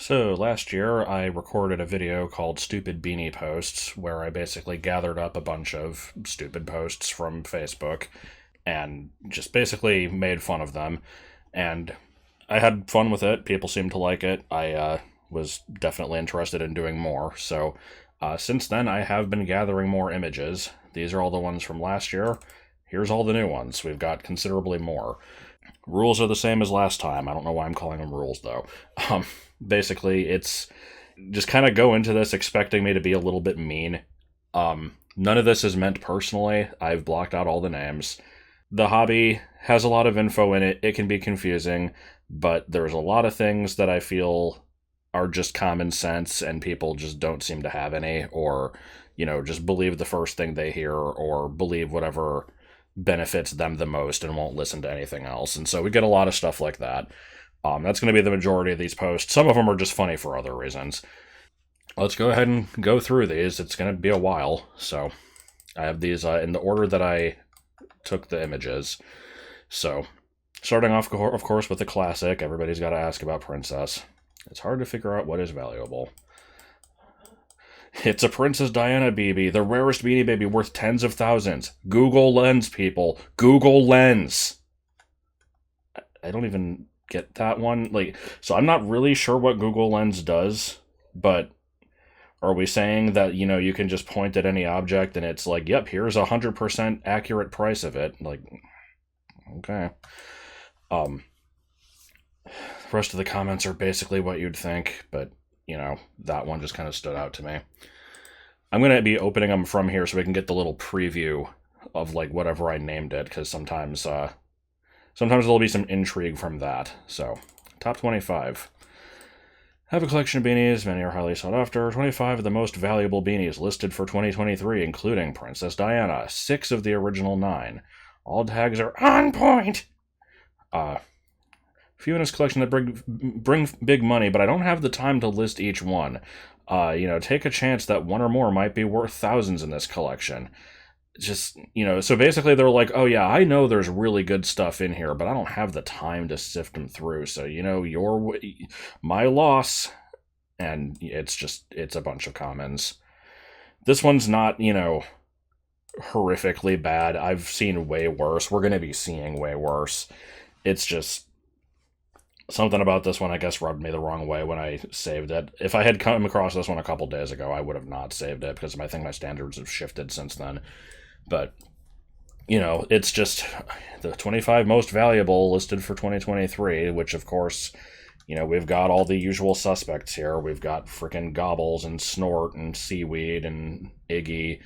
So last year I recorded a video called Stupid Beanie Posts where I basically gathered up a bunch of stupid posts from Facebook and just basically made fun of them. And I had fun with it. People seemed to like it. I was definitely interested in doing more. So since then I have been gathering more images. These are all the ones from last year. Here's all the new ones. We've got considerably more. Rules are the same as last time. I don't know why I'm calling them rules, though. Basically, it's just kind of go into this expecting me to be a little bit mean. None of this is meant personally. I've blocked out all the names. The hobby has a lot of info in it. It can be confusing, but there's a lot of things that I feel are just common sense and people just don't seem to have any, or, just believe the first thing they hear or believe whatever benefits them the most and won't listen to anything else. And so we get a lot of stuff like that. That's going to be the majority of these posts. Some of them are just funny for other reasons. Let's go ahead and go through these. It's going to be a while. So I have these in the order that I took the images. So starting off, of course, with the classic. Everybody's got to ask about Princess. It's hard to figure out what is valuable. It's a Princess Diana BB, the rarest Beanie Baby worth tens of thousands. Google Lens, people. Google Lens. I don't even get that one. So I'm not really sure what Google Lens does, but are we saying that, you can just point at any object and it's like, yep, here's 100% accurate price of it? Okay. The rest of the comments are basically what you'd think, but that one just kind of stood out to me. I'm going to be opening them from here so we can get the little preview of whatever I named it, because sometimes there'll be some intrigue from that. So, top 25. Have a collection of beanies, many are highly sought after. 25 of the most valuable beanies listed for 2023, including Princess Diana, 6 of the original 9. All tags are on point! Few in this collection that bring big money, but I don't have the time to list each one. Take a chance that one or more might be worth thousands in this collection. Just, so basically they're like, oh yeah, I know there's really good stuff in here, but I don't have the time to sift them through. So, my loss. And it's a bunch of commons. This one's not, horrifically bad. I've seen way worse. We're going to be seeing way worse. It's just something about this one, I guess, rubbed me the wrong way when I saved it. If I had come across this one a couple days ago, I would have not saved it, because I think my standards have shifted since then. But, it's just the 25 most valuable listed for 2023, which, of course, we've got all the usual suspects here. We've got frickin' Gobbles and Snort and Seaweed and Iggy,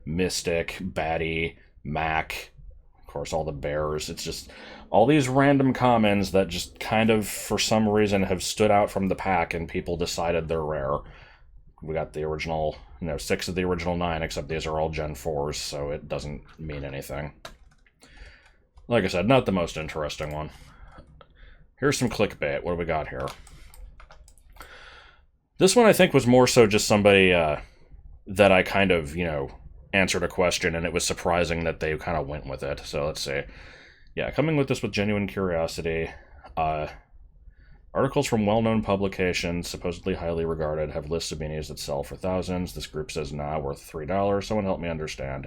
Mystic, Batty, Mac, of course, all the bears. It's just all these random commons that just kind of, for some reason, have stood out from the pack and people decided they're rare. We got the original, 6 of the original 9, except these are all Gen 4s, so it doesn't mean anything. Like I said, not the most interesting one. Here's some clickbait. What do we got here? This one, I think, was more so just somebody that I kind of, answered a question, and it was surprising that they kind of went with it. So let's see. Yeah, coming with this with genuine curiosity. Articles from well-known publications, supposedly highly regarded, have lists of beanies that sell for thousands. This group says, nah, worth $3. Someone help me understand.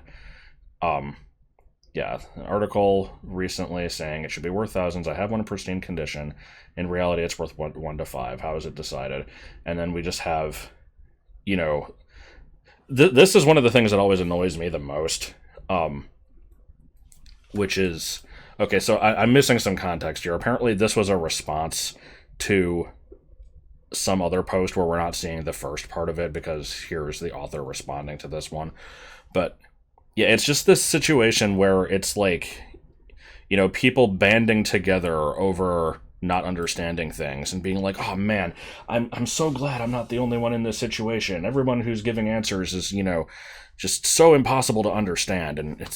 Yeah, an article recently saying it should be worth thousands. I have one in pristine condition. In reality, it's worth 1 to 5. How is it decided? And then we just have, this is one of the things that always annoys me the most, which is, okay, so I'm missing some context here. Apparently this was a response to some other post where we're not seeing the first part of it, because here's the author responding to this one. But yeah, it's just this situation where it's like, people banding together over not understanding things and being like, oh man, I'm so glad I'm not the only one in this situation. Everyone who's giving answers is, just so impossible to understand. And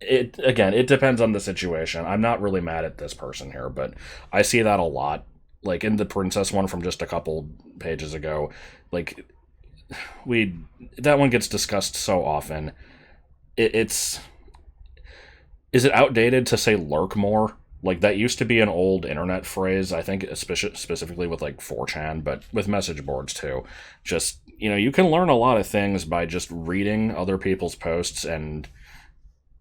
it depends on the situation. I'm not really mad at this person here, but I see that a lot. Like in the Princess one from just a couple pages ago, that one gets discussed so often. Is it outdated to say lurk more? Like, that used to be an old internet phrase, I think, specifically with, like, 4chan, but with message boards, too. Just, you can learn a lot of things by just reading other people's posts and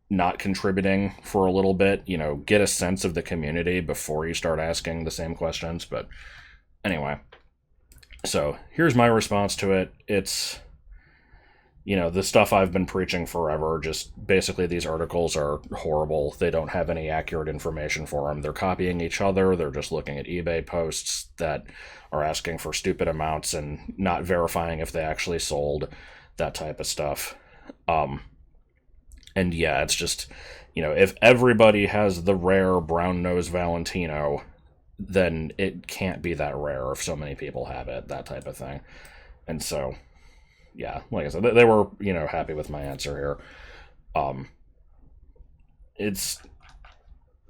not contributing for a little bit, get a sense of the community before you start asking the same questions. But anyway, so here's my response to it. It's, the stuff I've been preaching forever. Just basically, these articles are horrible. They don't have any accurate information for them. They're copying each other. They're just looking at eBay posts that are asking for stupid amounts and not verifying if they actually sold, that type of stuff. And yeah, it's just, if everybody has the rare brown nose Valentino, then it can't be that rare if so many people have it, that type of thing. And so, yeah, like I said, they were, happy with my answer here. It's,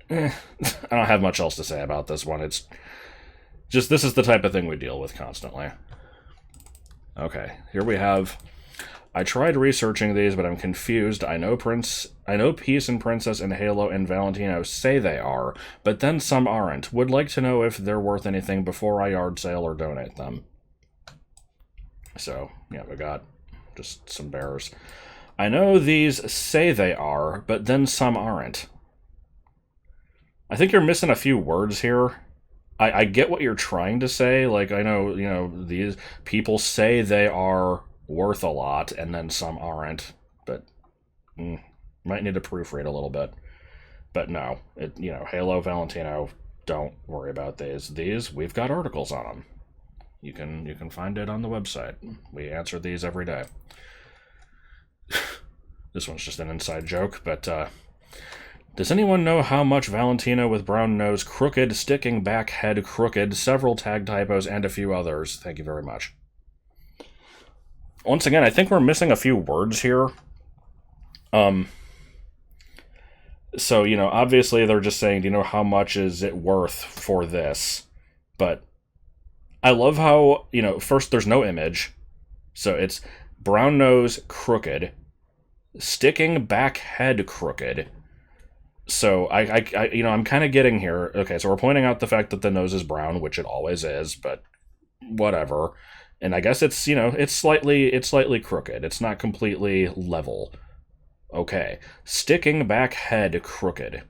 I don't have much else to say about this one. It's just, this is the type of thing we deal with constantly. Okay, here we have, I tried researching these, but I'm confused. I know Peace and Princess and Halo and Valentino say they are, but then some aren't. Would like to know if they're worth anything before I yard sale or donate them. So, yeah, we got just some bears. I know these say they are, but then some aren't. I think you're missing a few words here. I get what you're trying to say. Like, I know, these people say they are worth a lot, and then some aren't. But, might need to proofread a little bit. But no, Halo, Valentino, don't worry about these. These, we've got articles on them. You can find it on the website. We answer these every day. This one's just an inside joke, but does anyone know how much Valentino with brown nose, crooked, sticking back head, crooked, several tag typos, and a few others? Thank you very much. Once again, I think we're missing a few words here. So, obviously they're just saying, how much is it worth for this? But I love how, first there's no image. So it's brown nose, crooked, sticking back head, crooked. So I'm kind of getting here. Okay, so we're pointing out the fact that the nose is brown, which it always is, but whatever. And I guess it's, it's slightly crooked. It's not completely level. Okay. Sticking back head, crooked.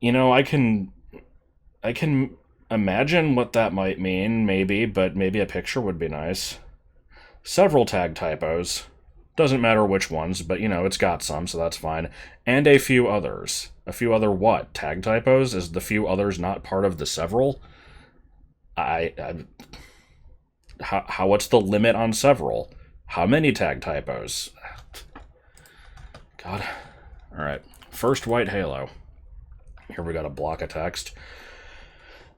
I can imagine what that might mean, maybe, but maybe a picture would be nice. Several tag typos. Doesn't matter which ones, but, it's got some, so that's fine. And a few others. A few other what? Tag typos? Is the few others not part of the several? What's the limit on several? How many tag typos? God. Alright. First white halo. Here we got a block of text.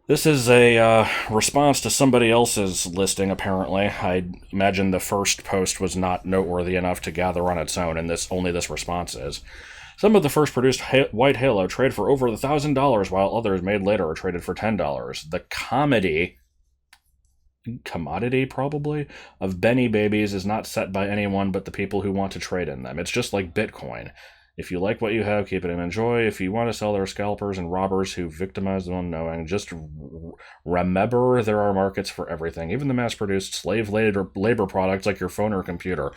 This is a response to somebody else's listing, apparently. I imagine the first post was not noteworthy enough to gather on its own, and only this response is. Some of the first produced white halo trade for over $1,000, while others made later are traded for $10. The commodity probably, of Beanie Babies is not set by anyone but the people who want to trade in them. It's just like Bitcoin. If you like what you have, keep it and enjoy. If you want to sell, there are scalpers and robbers who victimize the unknowing. Just remember there are markets for everything, even the mass-produced slave labor products like your phone or computer.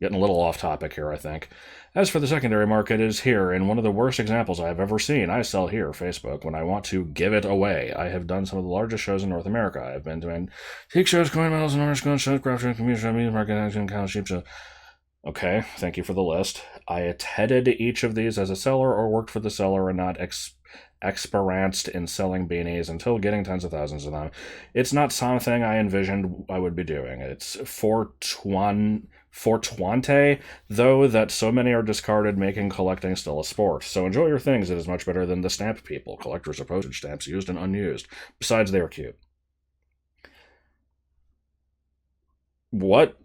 Getting a little off topic here, I think. As for the secondary market, it is here, and one of the worst examples I have ever seen. I sell here, Facebook, when I want to give it away. I have done some of the largest shows in North America. I have been to antique shows, coin medals, and orange shows, craft shows, community shows, media market, action, cow, sheep shows. Okay, thank you for the list. I attended each of these as a seller or worked for the seller and not experienced in selling beanies until getting tens of thousands of them. It's not something I envisioned I would be doing. It's fortuante, though, that so many are discarded, making collecting still a sport. So enjoy your things. It is much better than the stamp people. Collectors of postage stamps, used and unused. Besides, they are cute. What?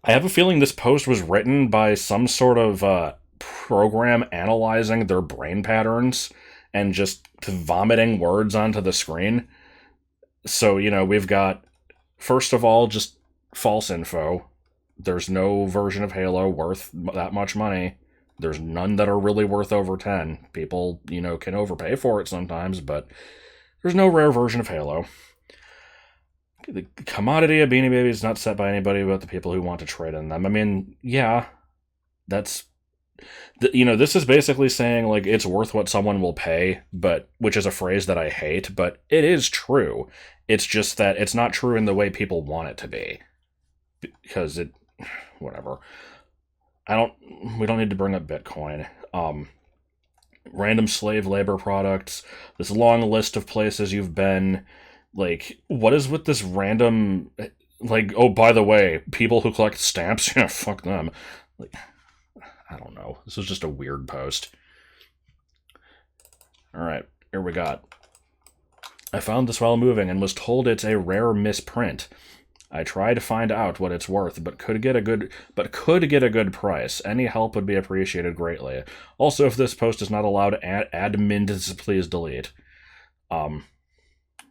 I have a feeling this post was written by some sort of program analyzing their brain patterns and just vomiting words onto the screen. So, we've got, first of all, just false info. There's no version of Halo worth that much money. There's none that are really worth over 10. People, can overpay for it sometimes, but there's no rare version of Halo. The commodity of Beanie Babies is not set by anybody but the people who want to trade in them. I mean, yeah, that's... this is basically saying, like, it's worth what someone will pay, but which is a phrase that I hate, but it is true. It's just that it's not true in the way people want it to be. Because whatever. We don't need to bring up Bitcoin. Random slave labor products, this long list of places you've been... Like, what is with this random, like, oh, by the way, people who collect stamps, yeah, fuck them. Like, I don't know. This was just a weird post. Alright, here we got. I found this while moving and was told it's a rare misprint. I tried to find out what it's worth, but could get a good price. Any help would be appreciated greatly. Also, if this post is not allowed, admin, please delete.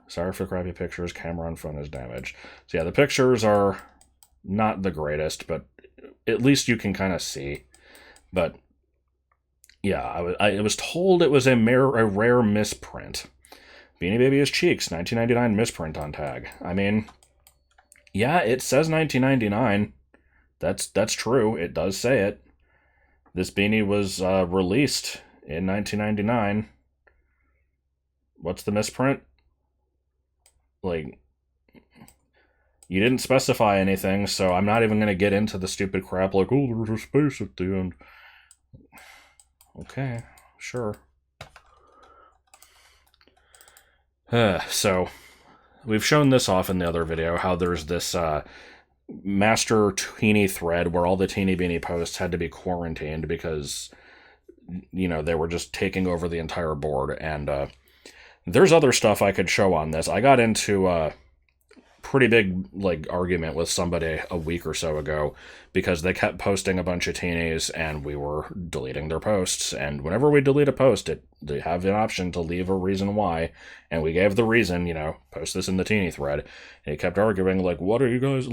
Sorry for crappy pictures, camera on phone is damaged. So yeah, the pictures are not the greatest, but at least you can kind of see. But yeah, I was told it was a rare misprint. Beanie Baby is Cheeks, 1999 misprint on tag. I mean, yeah, it says 1999. That's true. It does say it. This beanie was released in 1999. What's the misprint? Like, you didn't specify anything, so I'm not even going to get into the stupid crap like, oh, there's a space at the end. Okay, sure. So, we've shown this off in the other video, how there's this master teenie thread where all the Teenie Beanie posts had to be quarantined because, they were just taking over the entire board, and there's other stuff I could show on this. I got into a pretty big argument with somebody a week or so ago because they kept posting a bunch of teenies and we were deleting their posts. And whenever we delete a post, they have an option to leave a reason why. And we gave the reason, post this in the teenie thread. And he kept arguing, like, what are you guys,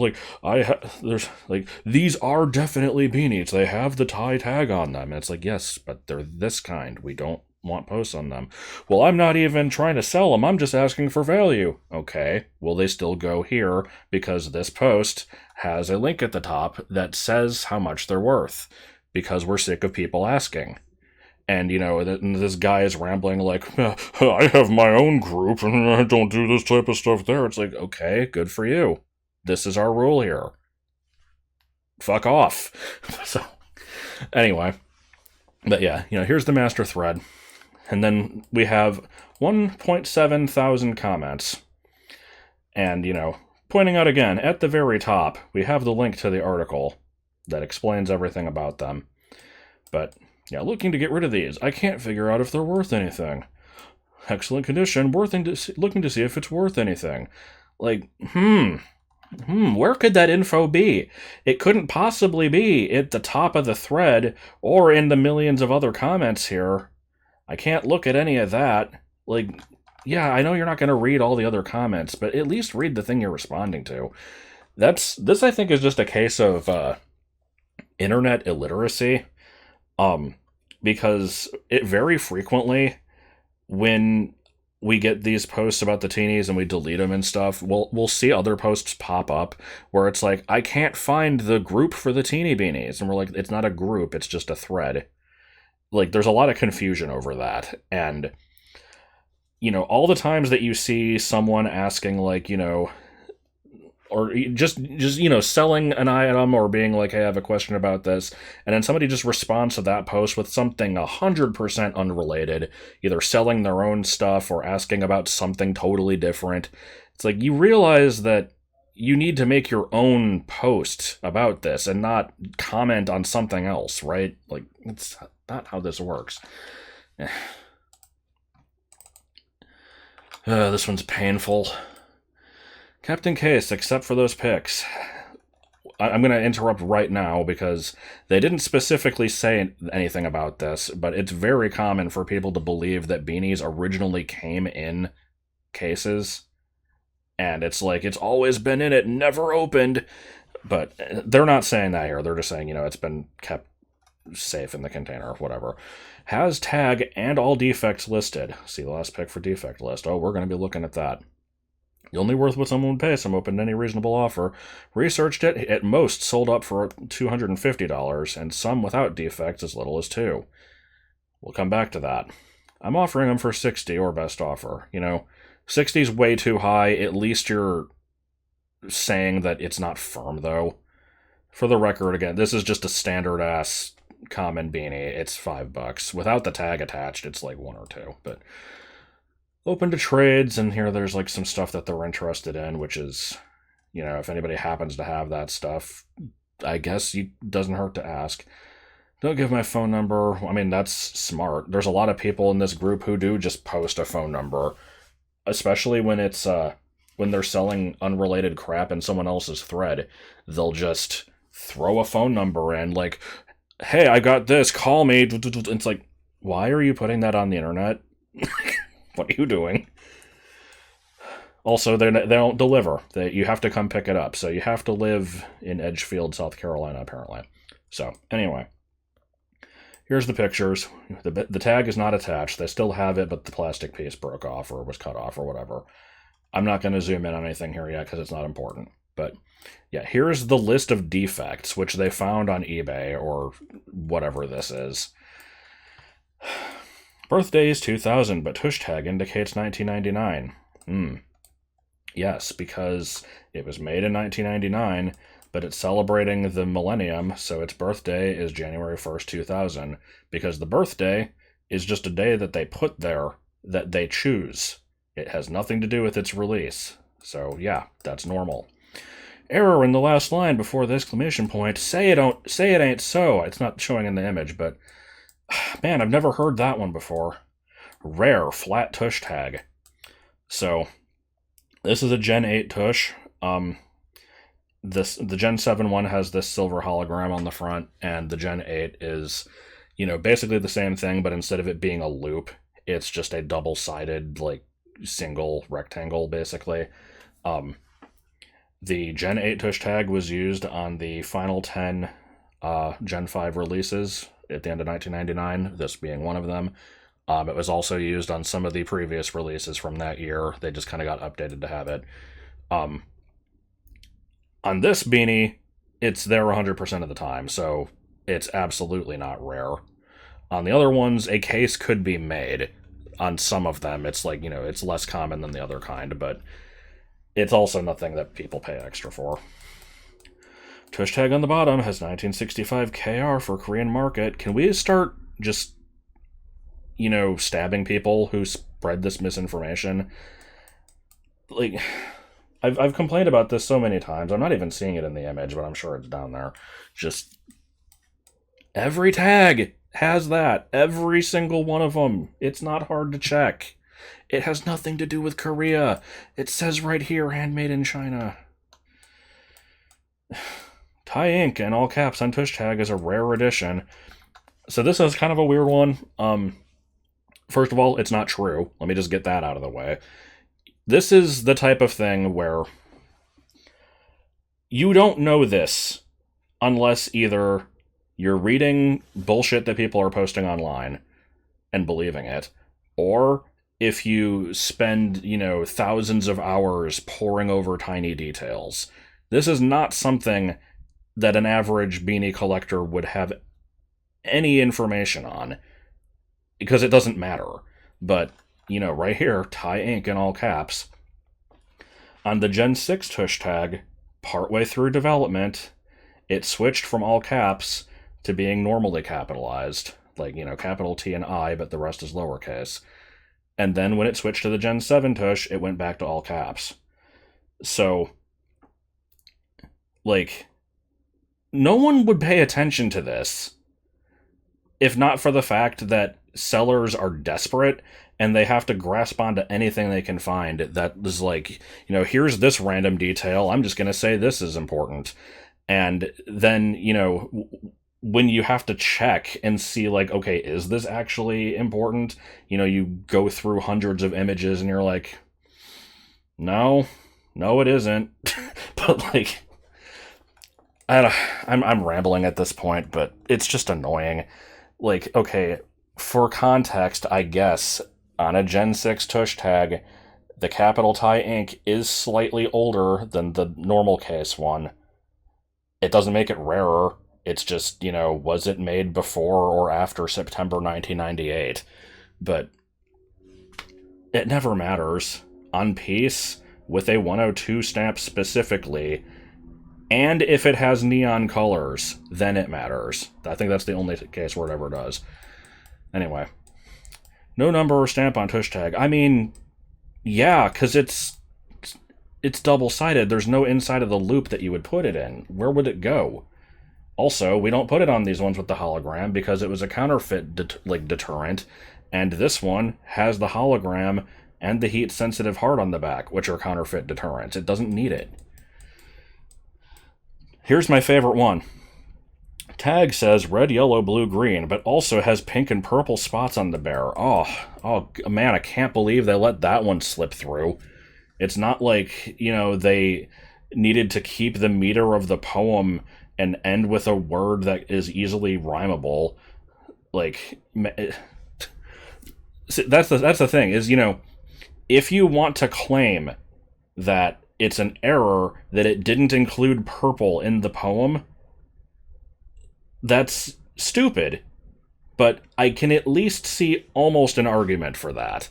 these are definitely beanies. They have the tie tag on them. And it's like, yes, but they're this kind. We don't want posts on them. Well, I'm not even trying to sell them. I'm just asking for value. Okay, well, they still go here because this post has a link at the top that says how much they're worth because we're sick of people asking. And, this guy is rambling like, I have my own group and I don't do this type of stuff there. It's like, okay, good for you. This is our rule here. Fuck off. So, anyway. But yeah, here's the master thread. And then we have 1.7 thousand comments. And, pointing out again, at the very top, we have the link to the article that explains everything about them. But, yeah, looking to get rid of these. I can't figure out if they're worth anything. Excellent condition, looking to see if it's worth anything. Like, where could that info be? It couldn't possibly be at the top of the thread or in the millions of other comments here. I can't look at any of that. Like, yeah, I know you're not going to read all the other comments, but at least read the thing you're responding to. This I think is just a case of internet illiteracy. Because it very frequently, when we get these posts about the teenies and we delete them and stuff, we'll see other posts pop up where it's like, I can't find the group for the Teenie Beanies. And we're like, it's not a group, it's just a thread. Like, there's a lot of confusion over that. And, all the times that you see someone asking, like, or just selling an item or being like, hey, I have a question about this, and then somebody just responds to that post with something 100% unrelated, either selling their own stuff or asking about something totally different. It's like, you realize that you need to make your own post about this and not comment on something else, right? Like, it's not how this works. This one's painful. Captain Case, except for those pics. I'm going to interrupt right now because they didn't specifically say anything about this, but it's very common for people to believe that beanies originally came in cases. And it's like, it's always been in it, never opened. But they're not saying that here. They're just saying, it's been kept safe in the container, whatever. Has tag and all defects listed. See the last pick for defect list. Oh, we're going to be looking at that. The only worth what someone would pay, some opened any reasonable offer. Researched it, at most sold up for $250, and some without defects as little as $2. We'll come back to that. I'm offering them for $60 or best offer. 60 is way too high. At least you're saying that it's not firm, though. For the record, again, this is just a standard-ass common beanie. It's $5. Without the tag attached, it's like 1 or 2. But open to trades, and here there's like some stuff that they're interested in, which is, if anybody happens to have that stuff, I guess it doesn't hurt to ask. Don't give my phone number. I mean, that's smart. There's a lot of people in this group who do just post a phone number, especially when it's when they're selling unrelated crap in someone else's thread. They'll just throw a phone number in, like, hey, I got this, call me. It's like, why are you putting that on the internet? What are you doing? Also, they don't deliver. You have to come pick it up. So you have to live in Edgefield, South Carolina, apparently. So, anyway. Here's the pictures. The tag is not attached. They still have it, but the plastic piece broke off or was cut off or whatever. I'm not going to zoom in on anything here yet because it's not important. But, yeah, here's the list of defects, which they found on eBay or whatever this is. Birthday is 2000, but tush tag indicates 1999. Yes, because it was made in 1999, but it's celebrating the Millennium, so its birthday is January 1st, 2000, because the birthday is just a day that they put there that they choose. It has nothing to do with its release. So, yeah, that's normal. Error in the last line before the exclamation point. Say it ain't so. It's not showing in the image, but man, I've never heard that one before. Rare flat tush tag. So, this is a Gen 8 tush. The Gen 7 one has this silver hologram on the front, and the Gen 8 is, basically the same thing, but instead of it being a loop, it's just a double-sided, single rectangle, basically. The Gen 8 tush tag was used on the final 10 Gen 5 releases at the end of 1999, this being one of them. It was also used on some of the previous releases from that year. They just kind of got updated to have it. On this beanie, it's there 100% of the time, so it's absolutely not rare. On the other ones, a case could be made. On some of them, it's it's less common than the other kind, but it's also nothing that people pay extra for. Tush tag on the bottom has 1965 KR for Korean market. Can we start just, stabbing people who spread this misinformation? I've complained about this so many times. I'm not even seeing it in the image, but I'm sure it's down there. Just every tag has that. Every single one of them. It's not hard to check. It has nothing to do with Korea. It says right here, handmade in China. Thai ink in all caps on tush tag is a rare edition. So this is kind of a weird one. First of all, it's not true. Let me just get that out of the way. This is the type of thing where you don't know this unless either you're reading bullshit that people are posting online and believing it, or if you spend, thousands of hours poring over tiny details. This is not something that an average beanie collector would have any information on, because it doesn't matter. But right here, Thai ink in all caps. On the Gen 6 tush tag, partway through development, it switched from all caps to being normally capitalized. Capital T and I, but the rest is lowercase. And then when it switched to the Gen 7 tush, it went back to all caps. So, no one would pay attention to this if not for the fact that sellers are desperate and they have to grasp onto anything they can find that is here's this random detail, I'm just going to say this is important. And then, when you have to check and see, okay, is this actually important? You go through hundreds of images and you're like, no, it isn't. But, I'm rambling at this point, but it's just annoying. Like, okay, for context, I guess on a Gen 6 tush tag, the capital Thai ink is slightly older than the normal case one. It doesn't make it rarer. It's just, was it made before or after September 1998? But it never matters. On Peace, with a 102 stamp specifically, and if it has neon colors, then it matters. I think that's the only case where it ever does. Anyway. No number or stamp on tush tag. I mean, yeah, because it's double-sided. There's no inside of the loop that you would put it in. Where would it go? Also, we don't put it on these ones with the hologram because it was a counterfeit deterrent, and this one has the hologram and the heat-sensitive heart on the back, which are counterfeit deterrents. It doesn't need it. Here's my favorite one. Tag says red, yellow, blue, green, but also has pink and purple spots on the bear. Oh, man, I can't believe they let that one slip through. It's not like, they needed to keep the meter of the poem and end with a word that is easily rhymable. Like, that's the thing, is, if you want to claim that it's an error that it didn't include purple in the poem, that's stupid. But I can at least see almost an argument for that.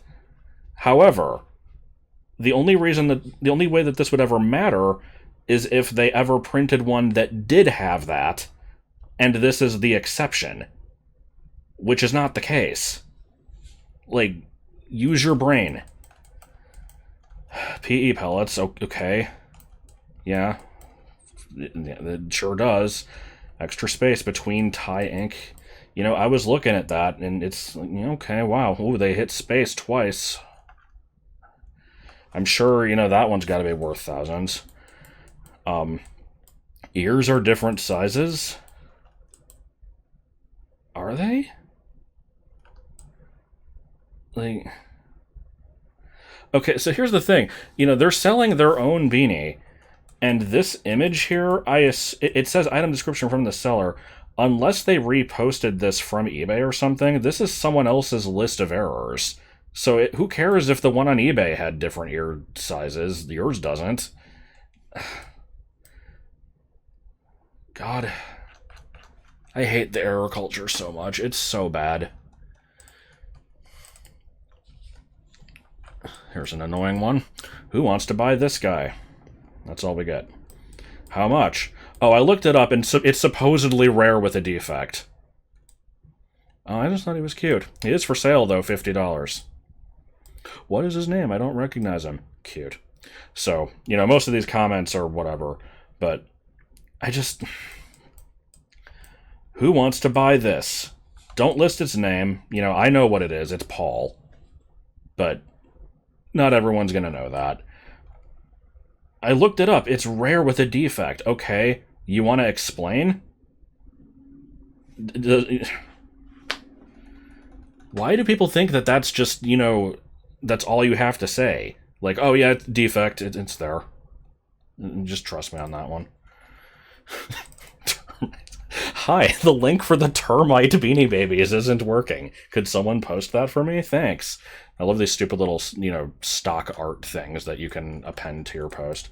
However, the only way that this would ever matter is if they ever printed one that did have that, and this is the exception, which is not the case. Like, use your brain. PE pellets, okay. Yeah, it sure does. Extra space between Thai ink. I was looking at that, and it's, okay, wow. Ooh, they hit space twice. I'm sure, that one's got to be worth thousands. Ears are different sizes. Are they? Like... Okay, so here's the thing. They're selling their own beanie, and this image here, it says item description from the seller. Unless they reposted this from eBay or something, this is someone else's list of errors. So who cares if the one on eBay had different ear sizes? Yours doesn't. God. I hate the error culture so much. It's so bad. Here's an annoying one. Who wants to buy this guy? That's all we get. How much? Oh, I looked it up, and it's supposedly rare with a defect. Oh, I just thought he was cute. He is for sale, though, $50. What is his name? I don't recognize him. Cute. So, most of these comments are whatever, but I just... Who wants to buy this? Don't list its name. I know what it is. It's Paul. But... not everyone's going to know that. I looked it up. It's rare with a defect. Okay, you want to explain? Why do people think that that's just, that's all you have to say? Like, oh yeah, it's defect, it's there. Just trust me on that one. Hi, the link for the termite Beanie Babies isn't working. Could someone post that for me? Thanks. I love these stupid little, stock art things that you can append to your post.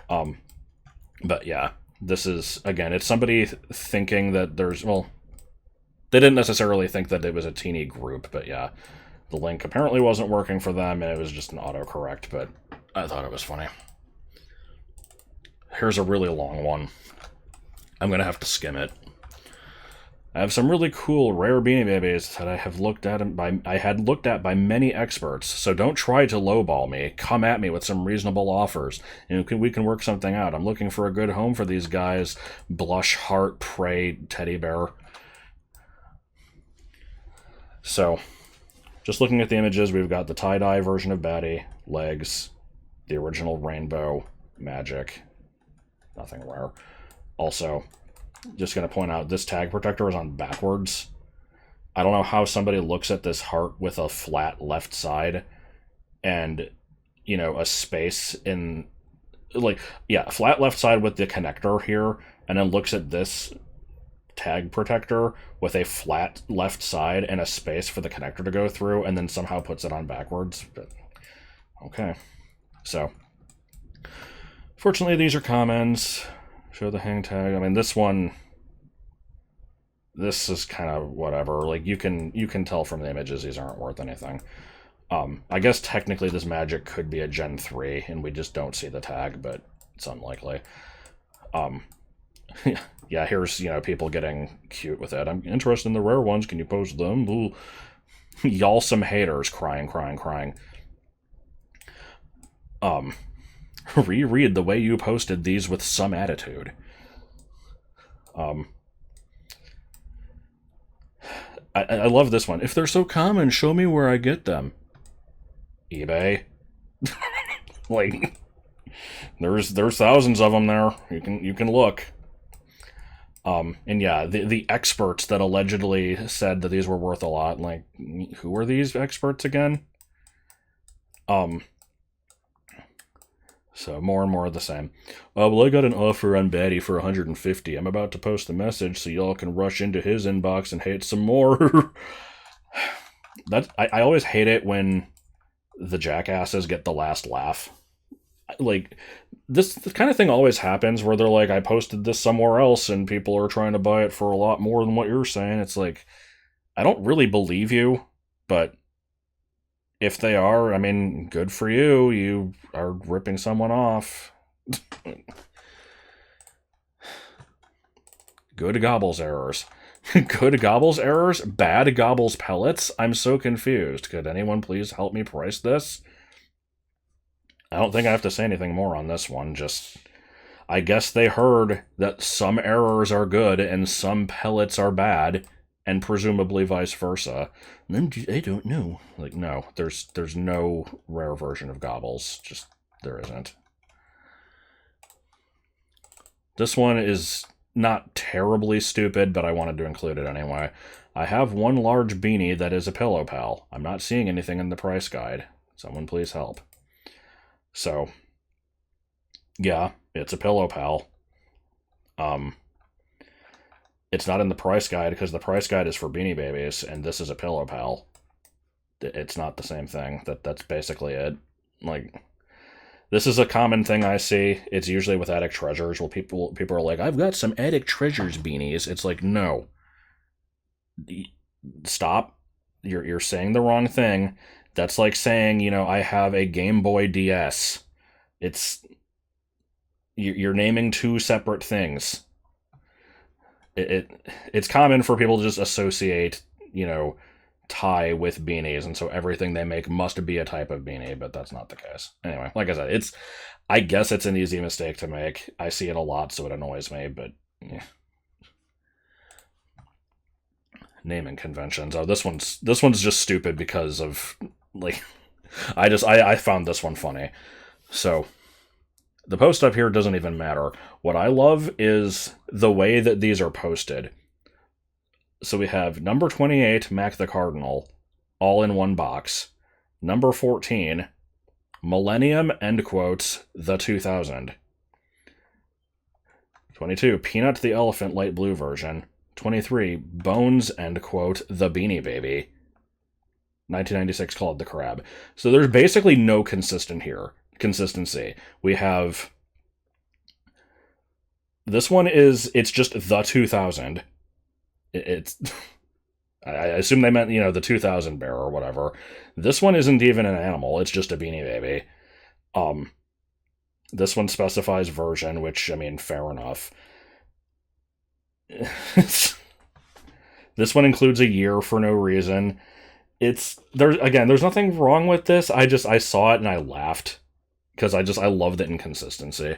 But yeah, this is, again, it's somebody thinking that there's, well, they didn't necessarily think that it was a teeny group, but yeah, the link apparently wasn't working for them, and it was just an autocorrect, but I thought it was funny. Here's a really long one. I'm going to have to skim it. I have some really cool rare Beanie Babies that I had looked at by many experts, so don't try to lowball me. Come at me with some reasonable offers, and we can work something out. I'm looking for a good home for these guys. Blush heart prey teddy bear. So, just looking at the images, we've got the tie-dye version of Batty, legs, the original rainbow, magic, nothing rare. Also, just going to point out, this tag protector is on backwards. I don't know how somebody looks at this heart with a flat left side and, a space in, flat left side with the connector here and then looks at this tag protector with a flat left side and a space for the connector to go through, and then somehow puts it on backwards. But okay. So, fortunately, these are commons. Show the hang tag. I mean, this one, this is kind of whatever. Like, you can tell from the images these aren't worth anything. I guess technically this magic could be a Gen 3, and we just don't see the tag, but it's unlikely. Yeah, here's, people getting cute with it. I'm interested in the rare ones. Can you post them? Ooh. Y'all some haters. Crying. Reread the way you posted these with some attitude. I love this one. If they're so common, show me where I get them. eBay. Like, there's thousands of them there. You can look. And yeah, the experts that allegedly said that these were worth a lot, like, who are these experts again? So more and more of the same. Well, I got an offer on Batty for $150. I'm about to post a message so y'all can rush into his inbox and hate some more. I always hate it when the jackasses get the last laugh. Like, this kind of thing always happens where they're like, I posted this somewhere else and people are trying to buy it for a lot more than what you're saying. It's like, I don't really believe you, but if they are, I mean, good for you. You are ripping someone off. Good Gobbles errors. Good Gobbles errors? Bad Gobbles pellets? I'm so confused. Could anyone please help me price this? I don't think I have to say anything more on this one. Just, I guess they heard that some errors are good and some pellets are bad, and presumably vice versa. And then I don't know. Like, no, there's no rare version of Gobbles. Just, there isn't. This one is not terribly stupid, but I wanted to include it anyway. I have one large beanie that is a pillow pal. I'm not seeing anything in the price guide. Someone please help. So, yeah, it's a pillow pal. It's not in the price guide because the price guide is for Beanie Babies, and this is a pillow pal. It's not the same thing. That's basically it. Like, this is a common thing I see. It's usually with Attic Treasures. Well, people are like, I've got some Attic Treasures beanies. It's like, no. Stop. You're saying the wrong thing. That's like saying, I have a Game Boy DS. You're naming two separate things. It's common for people to just associate, tie with beanies, and so everything they make must be a type of beanie, but that's not the case. Anyway, like I said, I guess it's an easy mistake to make. I see it a lot, so it annoys me, but yeah. Naming conventions. Oh, this one's just stupid because of, like, I found this one funny. So, the post up here doesn't even matter. What I love is the way that these are posted. So we have number 28, Mac the Cardinal, all in one box. Number 14, Millennium, end quotes, the 2000. 22, Peanut the Elephant, light blue version. 23, Bones, end quote, the Beanie Baby. 1996, called the Crab. So there's basically no consistency. We have... This one it's just the 2000. It's... I assume they meant, the 2000 bear or whatever. This one isn't even an animal. It's just a Beanie Baby. This one specifies version, which, I mean, fair enough. This one includes a year for no reason. There's nothing wrong with this. I saw it and I laughed. Because I love the inconsistency.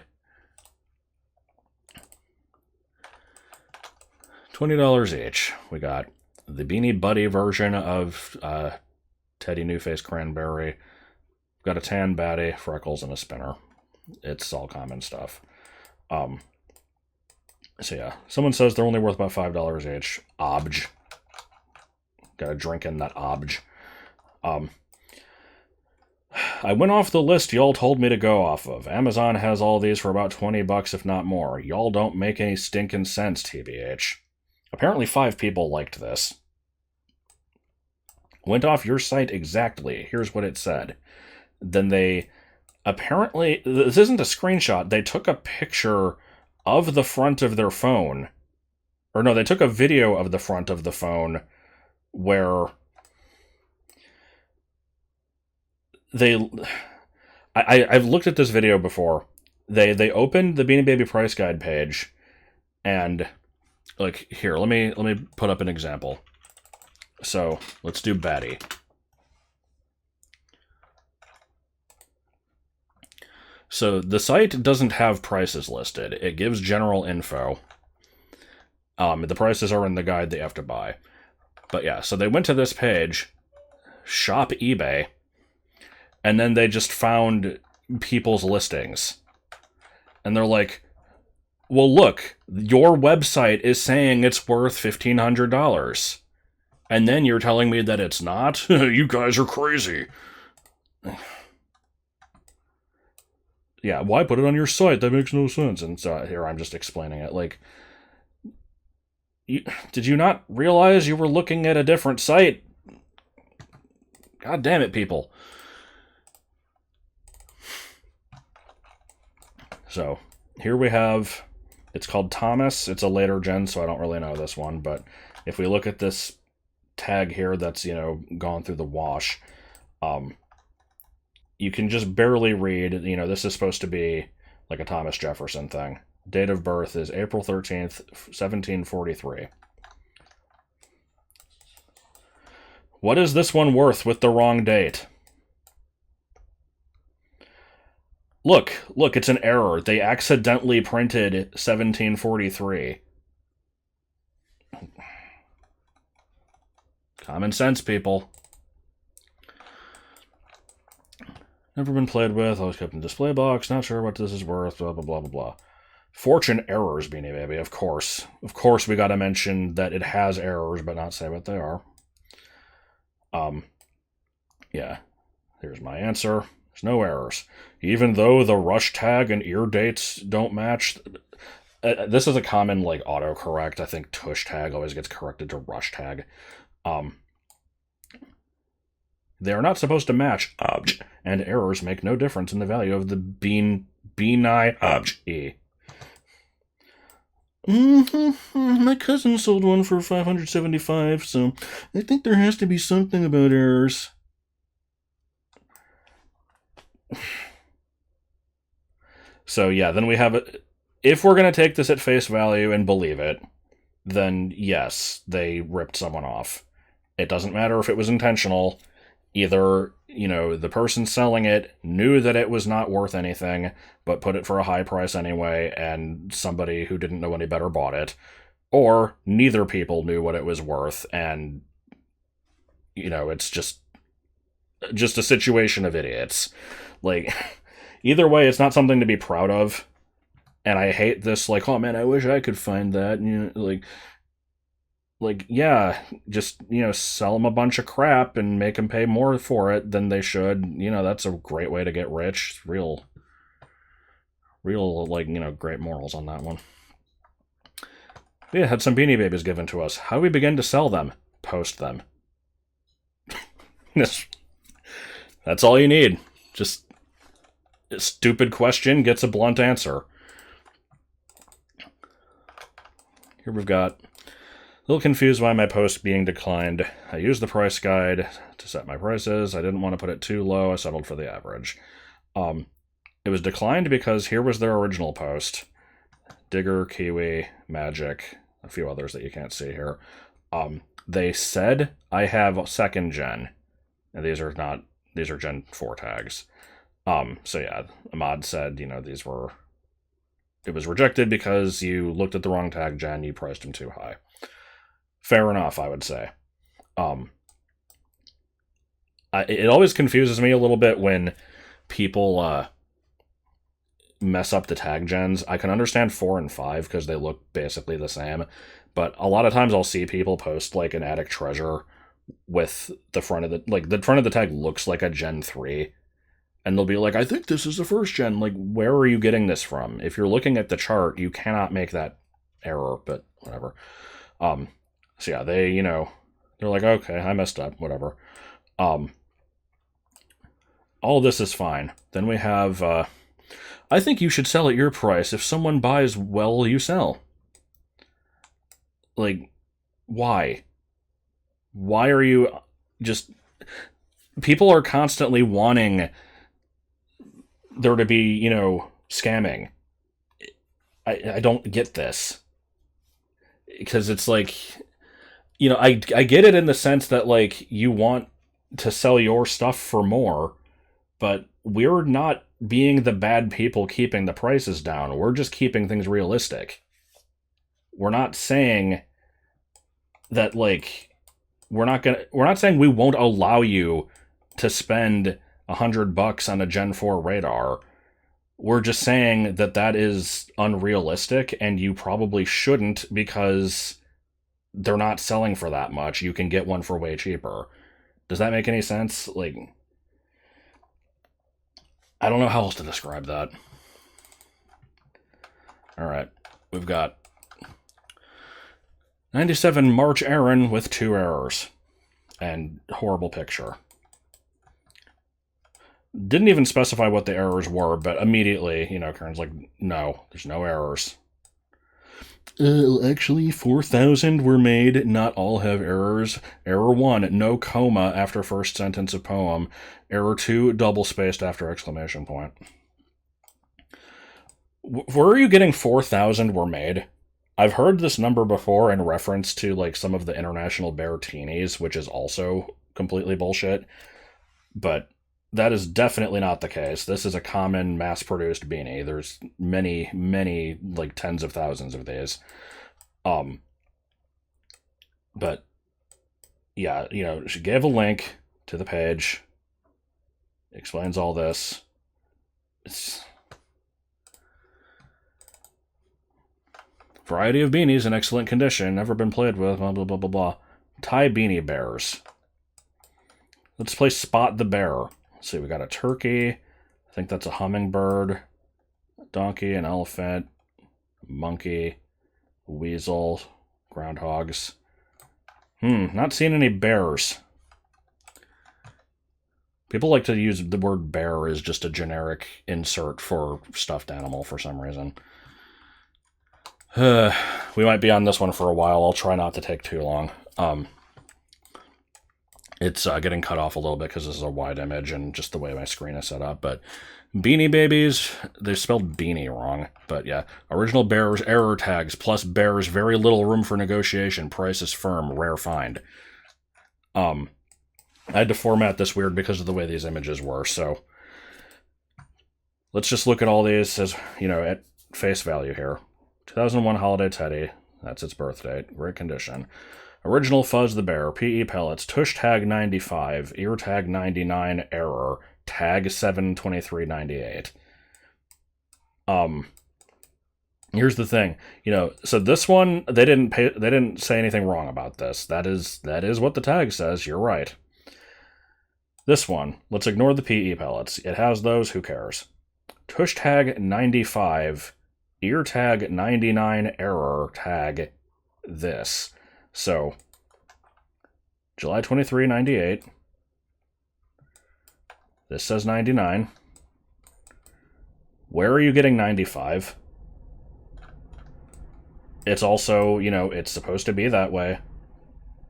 $20 each. We got the Beanie Buddy version of Teddy Newface Cranberry. We've got a tan Batty, Freckles, and a spinner. It's all common stuff. So yeah, someone says they're only worth about $5 each. Obj. Gotta drink in that obj. I went off the list y'all told me to go off of. Amazon has all these for about $20, if not more. Y'all don't make any stinking sense, TBH. Apparently 5 people liked this. Went off your site exactly. Here's what it said. Then they apparently, this isn't a screenshot, they took a picture of the front of their phone. Or no, they took a video of the front of the phone where I've looked at this video before. They opened the Beanie Baby price guide page, and like here, let me put up an example. So let's do Batty. So the site doesn't have prices listed. It gives general info. The prices are in the guide that you have to buy. But yeah, so they went to this page, shop eBay, and then they just found people's listings. And they're like, well, look, your website is saying it's worth $1,500. And then you're telling me that it's not? You guys are crazy. Yeah, why put it on your site? That makes no sense. And so here I'm just explaining it. Like, did you not realize you were looking at a different site? God damn it, people. So, here we have, it's called Thomas. It's a later gen, so I don't really know this one. But if we look at this tag here that's, you know, gone through the wash, you can just barely read, you know, this is supposed to be like a Thomas Jefferson thing. Date of birth is April 13th, 1743. What is this one worth with the wrong date? Look, it's an error. They accidentally printed 1743. Common sense, people. Never been played with, always kept in display box, not sure what this is worth, blah, blah, blah, blah, blah. Fortune errors, Beanie Baby, of course. Of course we gotta mention that it has errors, but not say what they are. Yeah, here's my answer. There's no errors. Even though the rush tag and ear dates don't match, this is a common, like, autocorrect. I think tush tag always gets corrected to rush tag. They are not supposed to match, and errors make no difference in the value of the beanie e. My cousin sold one for $575, so I think there has to be something about errors. So yeah, then we have it. If we're going to take this at face value and believe it, then yes, they ripped someone off. It doesn't matter if it was intentional. Either, you know, the person selling it knew that it was not worth anything, but put it for a high price anyway, and somebody who didn't know any better bought it. Or neither people knew what it was worth, and, you know, it's just a situation of idiots. Like, either way, it's not something to be proud of. And I hate this, like, oh man, I wish I could find that. And, you know, like, yeah, just, you know, sell them a bunch of crap and make them pay more for it than they should. You know, that's a great way to get rich. Real, like, you know, great morals on that one. Yeah, had some Beanie Babies given to us. How do we begin to sell them? Post them. That's all you need. Just a stupid question gets a blunt answer. Here we've got, a little confused why my post being declined. I used the price guide to set my prices. I didn't want to put it too low. I settled for the average. It was declined because here was their original post. Digger, Kiwi, Magic, a few others that you can't see here. They said I have second gen. And these are Gen 4 tags. So yeah, Ahmad said, you know, it was rejected because you looked at the wrong tag gen, you priced them too high. Fair enough, I would say. It always confuses me a little bit when people mess up the tag gens. I can understand 4 and 5 because they look basically the same, but a lot of times I'll see people post like an attic treasure with the front of the tag looks like a Gen 3, And they'll be like, I think this is the first gen. Like, where are you getting this from? If you're looking at the chart, you cannot make that error, but whatever. So yeah, they, you know, they're like, okay, I messed up, whatever. All this is fine. Then we have, I think you should sell at your price. If someone buys, well, you sell. Like, why? Why are you just... People are constantly wanting there to be, you know, scamming. I don't get this. Because it's like, you know, I get it in the sense that, like, you want to sell your stuff for more, but we're not being the bad people keeping the prices down. We're just keeping things realistic. We're not saying that, like, we're not saying we won't allow you to spend $100 on a Gen 4 radar. We're just saying that that is unrealistic, and you probably shouldn't, because they're not selling for that much. You can get one for way cheaper. Does that make any sense? Like, I don't know how else to describe that. Alright, we've got 97 March Aaron with 2 errors. And horrible picture. Didn't even specify what the errors were, but immediately, you know, Kern's like, no, there's no errors. Actually, 4,000 were made. Not all have errors. Error 1, no comma after first sentence of poem. Error 2, double-spaced after exclamation point. Where are you getting 4,000 were made? I've heard this number before in reference to, like, some of the International Bear Teenies, which is also completely bullshit. But that is definitely not the case. This is a common mass-produced beanie. There's many, many, like, tens of thousands of these. But, yeah, you know, she gave a link to the page. Explains all this. It's... Variety of beanies in excellent condition. Never been played with. Blah, blah, blah, blah, blah. Thai beanie bears. Let's play Spot the Bear. Let's see, we got a turkey. I think that's a hummingbird. A donkey, an elephant, a monkey, a weasel, groundhogs. Not seeing any bears. People like to use the word bear as just a generic insert for stuffed animal for some reason. We might be on this one for a while. I'll try not to take too long. It's getting cut off a little bit because this is a wide image and just the way my screen is set up. But Beanie Babies, they spelled beanie wrong. But yeah, original bears, error tags, plus bears, very little room for negotiation. Price is firm, rare find. I had to format this weird because of the way these images were. So let's just look at all these as, you know, at face value here. 2001 Holiday Teddy, that's its birth date, great condition. Original Fuzz the Bear, PE pellets, tush tag 95, ear tag 99, error, tag 72398. Here's the thing, you know, so this one, they didn't say anything wrong about this. That is what the tag says, you're right. This one, let's ignore the PE pellets. It has those, who cares? Tush tag 95, ear tag 99, error, tag this. So, July 23, 98. This says 99. Where are you getting 95? It's also, you know, it's supposed to be that way.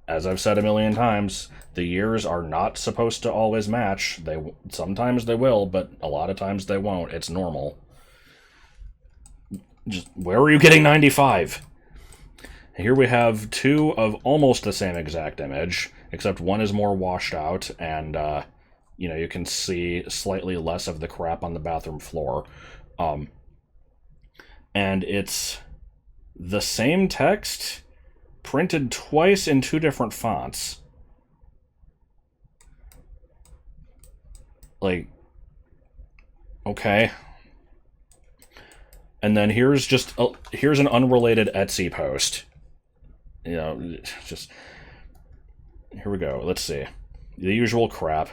As I've said a million times, the years are not supposed to always match. Sometimes they will, but a lot of times they won't. It's normal. Just, where are you getting 95? Here we have 2 of almost the same exact image, except one is more washed out, and, you know, you can see slightly less of the crap on the bathroom floor. And it's the same text, printed twice in 2 different fonts. Like, okay. And then here's an unrelated Etsy post. You know, just... Here we go. Let's see. The usual crap.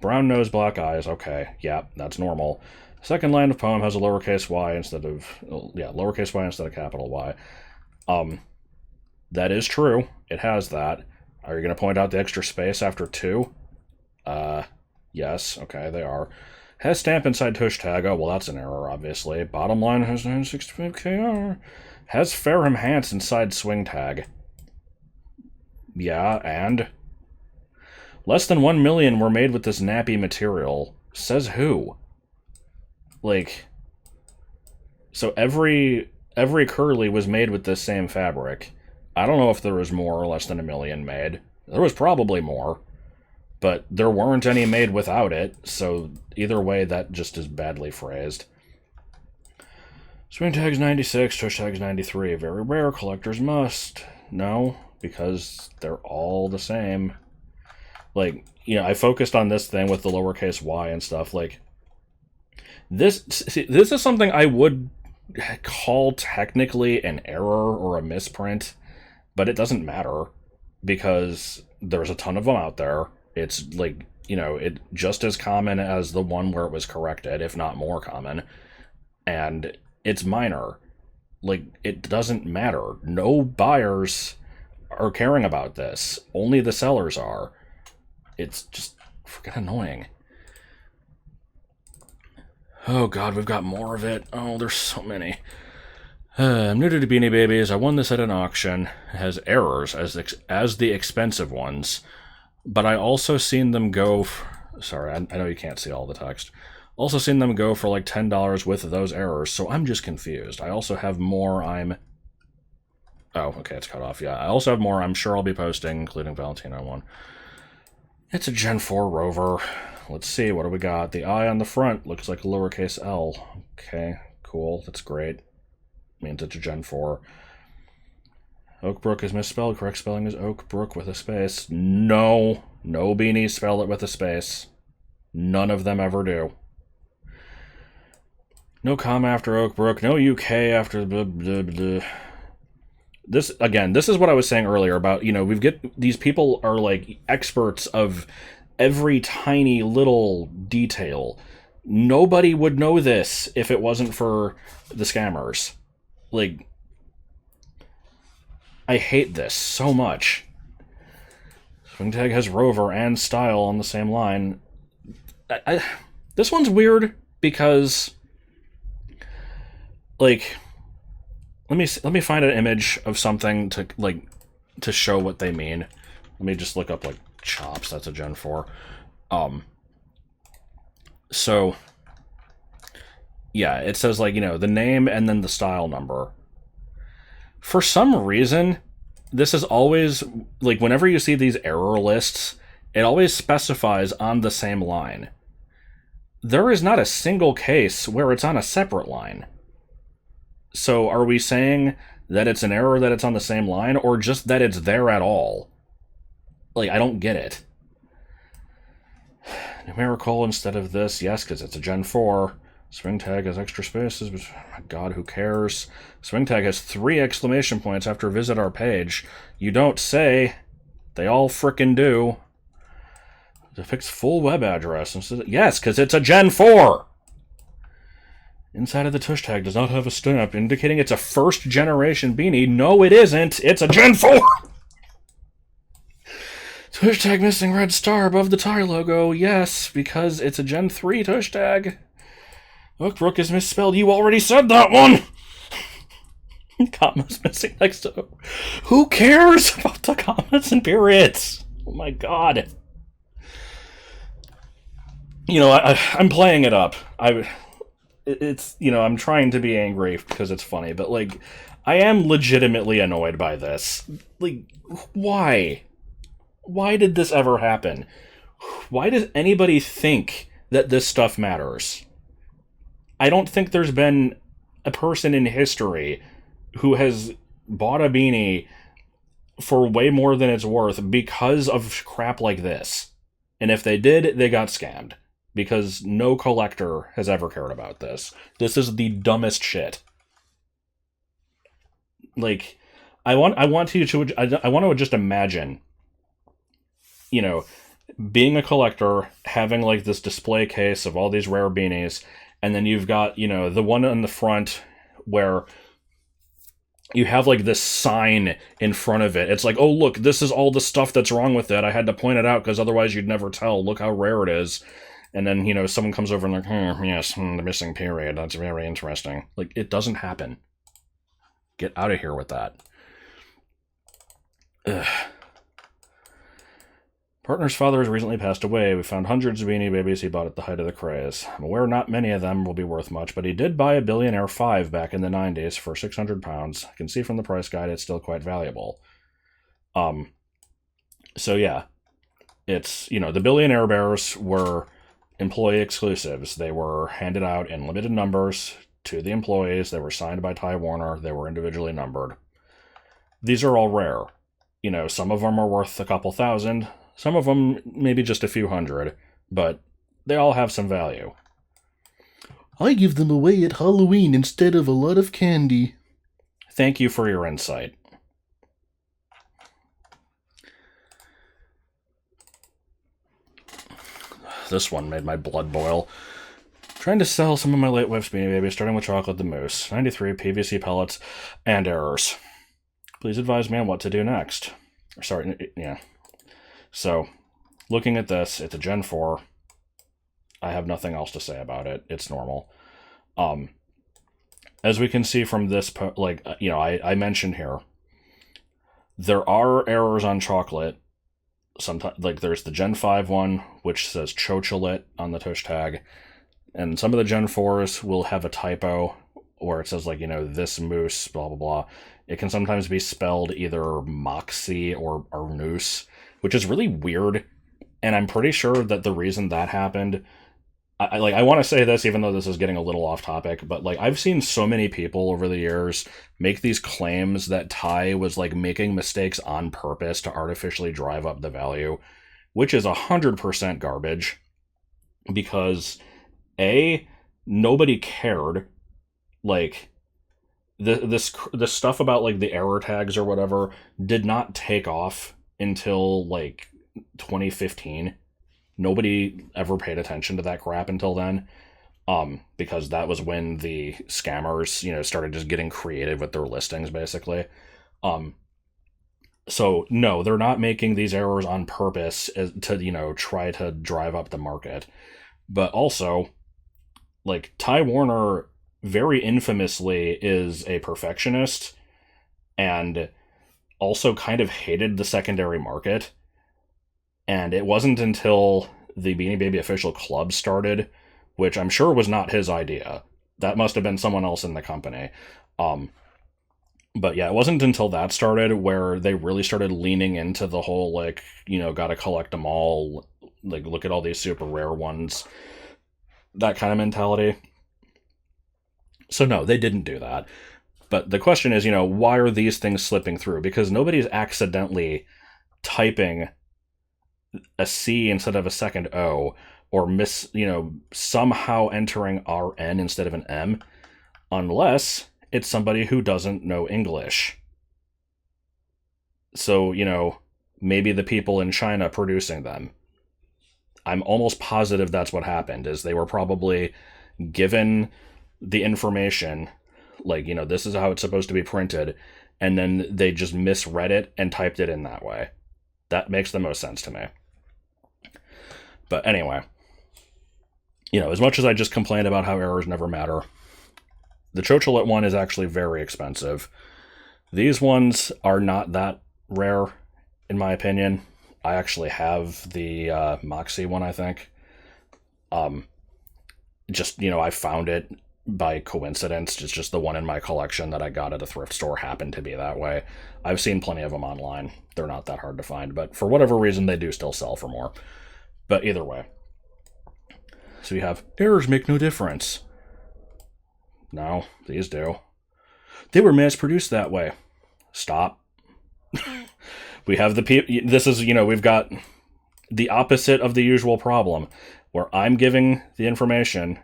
Brown nose, black eyes. Okay, yeah, that's normal. Second line of poem has a lowercase y instead of lowercase y instead of capital Y. That is true. It has that. Are you going to point out the extra space after 2? Yes. Okay, they are. Has stamp inside tush tag. Oh, well, that's an error, obviously. Bottom line has 965 KR. Has Ferrum Hans inside swing tag. Yeah, and? Less than 1 million were made with this nappy material. Says who? Like, so every curly was made with this same fabric. I don't know if there was more or less than 1 million made. There was probably more. But there weren't any made without it, so either way, that just is badly phrased. Swing tag's 96, tush tag's 93. Very rare, collectors must. No, because they're all the same. Like, I focused on this thing with the lowercase y and stuff. Like, this is something I would call technically an error or a misprint, but it doesn't matter because there's a ton of them out there. It's like, it just as common as the one where it was corrected, if not more common. And it's minor. Like, it doesn't matter. No buyers are caring about this. Only the sellers are. It's just freaking annoying. Oh god, we've got more of it. Oh, there's so many. I'm new to the Beanie Babies. I won this at an auction. It has errors as the expensive ones. But I also seen them go... Sorry, I know you can't see all the text. Also seen them go for like $10 with those errors, so I'm just confused. I also have more I'm... Oh, okay, it's cut off. Yeah, I also have more I'm sure I'll be posting, including Valentino one. It's a Gen 4 rover. Let's see, what do we got? The I on the front looks like a lowercase L. Okay, cool, that's great. Means it's a Gen 4. Oakbrook is misspelled. Correct spelling is Oakbrook with a space. No beanies spell it with a space. None of them ever do. No comma after Oakbrook. No UK after blah, blah, blah. This is what I was saying earlier about, these people are like experts of every tiny little detail. Nobody would know this if it wasn't for the scammers. Like, I hate this so much. Swing tag has rover and style on the same line. This one's weird because, like, let me find an image of something to show what they mean. Let me just look up like chops. That's a Gen 4. So yeah, it says like the name and then the style number. For some reason, this is always, like, whenever you see these error lists, it always specifies on the same line. There is not a single case where it's on a separate line. So are we saying that it's an error that it's on the same line, or just that it's there at all? Like, I don't get it. Numerical instead of this, yes, because it's a Gen 4. Swing tag has extra spaces, but oh my god, who cares? Swing tag has 3 exclamation points after visit our page. You don't say. They all frickin' do. To fix full web address. Yes, because it's a Gen 4! Inside of the tush tag does not have a stamp, indicating it's a first generation beanie. No, it isn't. It's a Gen 4! Tush tag missing red star above the tie logo. Yes, because it's a Gen 3 tush tag. Oakbrook is misspelled. You already said that one! Commas missing next to... Who cares about the commas and periods? Oh my god. I'm playing it up. I'm trying to be angry because it's funny, but, like, I am legitimately annoyed by this. Like, why? Why did this ever happen? Why does anybody think that this stuff matters? I don't think there's been a person in history who has bought a beanie for way more than it's worth because of crap like this. And if they did, they got scammed. Because no collector has ever cared about this. This is the dumbest shit. Like, I want to just imagine, being a collector, having like this display case of all these rare beanies, and then you've got, the one on the front where you have like this sign in front of it. It's like, oh, look, this is all the stuff that's wrong with it. I had to point it out because otherwise you'd never tell. Look how rare it is. And then, someone comes over and like, yes, the missing period. That's very interesting. Like, it doesn't happen. Get out of here with that. Ugh. Partner's father has recently passed away. We found hundreds of Beanie Babies he bought at the height of the craze. I'm aware not many of them will be worth much, but he did buy a Billionaire 5 back in the 90s for £600. I can see from the price guide it's still quite valuable. So yeah, it's, the Billionaire Bears were employee exclusives. They were handed out in limited numbers to the employees. They were signed by Ty Warner. They were individually numbered. These are all rare. Some of them are worth a couple thousand. Some of them maybe just a few hundred, but they all have some value. I give them away at Halloween instead of a lot of candy. Thank you for your insight. This one made my blood boil. Trying to sell some of my late wife's Beanie Babies, starting with Chocolate the Moose, 93 PVC pellets, and errors. Please advise me on what to do next. Sorry, yeah. So, looking at this, it's a Gen 4. I have nothing else to say about it. It's normal. As we can see from this, I mentioned here, there are errors on chocolate. Sometimes, like, there's the Gen 5 one, which says chocolate on the tush tag. And some of the Gen 4s will have a typo where it says, like, this moose, blah, blah, blah. It can sometimes be spelled either moxie or arnoose, which is really weird. And I'm pretty sure that the reason that happened, I want to say this, even though this is getting a little off topic, but like I've seen so many people over the years make these claims that Ty was like making mistakes on purpose to artificially drive up the value, which is 100% garbage. Because nobody cared. Like, this stuff about like the error tags or whatever did not take off until like 2015. Nobody ever paid attention to that crap until then, because that was when the scammers, started just getting creative with their listings, basically. So no, they're not making these errors on purpose to, try to drive up the market. But also, like, Ty Warner very infamously is a perfectionist and also kind of hated the secondary market. And it wasn't until the Beanie Baby official club started, which I'm sure was not his idea. That must have been someone else in the company. But yeah, it wasn't until that started where they really started leaning into the whole, like, gotta collect them all, like, look at all these super rare ones, that kind of mentality. So no, they didn't do that. But the question is, why are these things slipping through? Because nobody's accidentally typing a C instead of a second O, or somehow entering RN instead of an M, unless it's somebody who doesn't know English. So, maybe the people in China producing them. I'm almost positive that's what happened, is they were probably given the information, like, this is how it's supposed to be printed, and then they just misread it and typed it in that way. That makes the most sense to me. But anyway, as much as I just complained about how errors never matter, the Chocolate one is actually very expensive. These ones are not that rare, in my opinion. I actually have the Moxie one, I think. I found it by coincidence. It's just the one in my collection that I got at a thrift store happened to be that way. I've seen plenty of them online. They're not that hard to find, but for whatever reason, they do still sell for more. But either way. So you have errors make no difference. No, these do. They were mass-produced that way. Stop. We have this is, we've got the opposite of the usual problem, where I'm giving the information,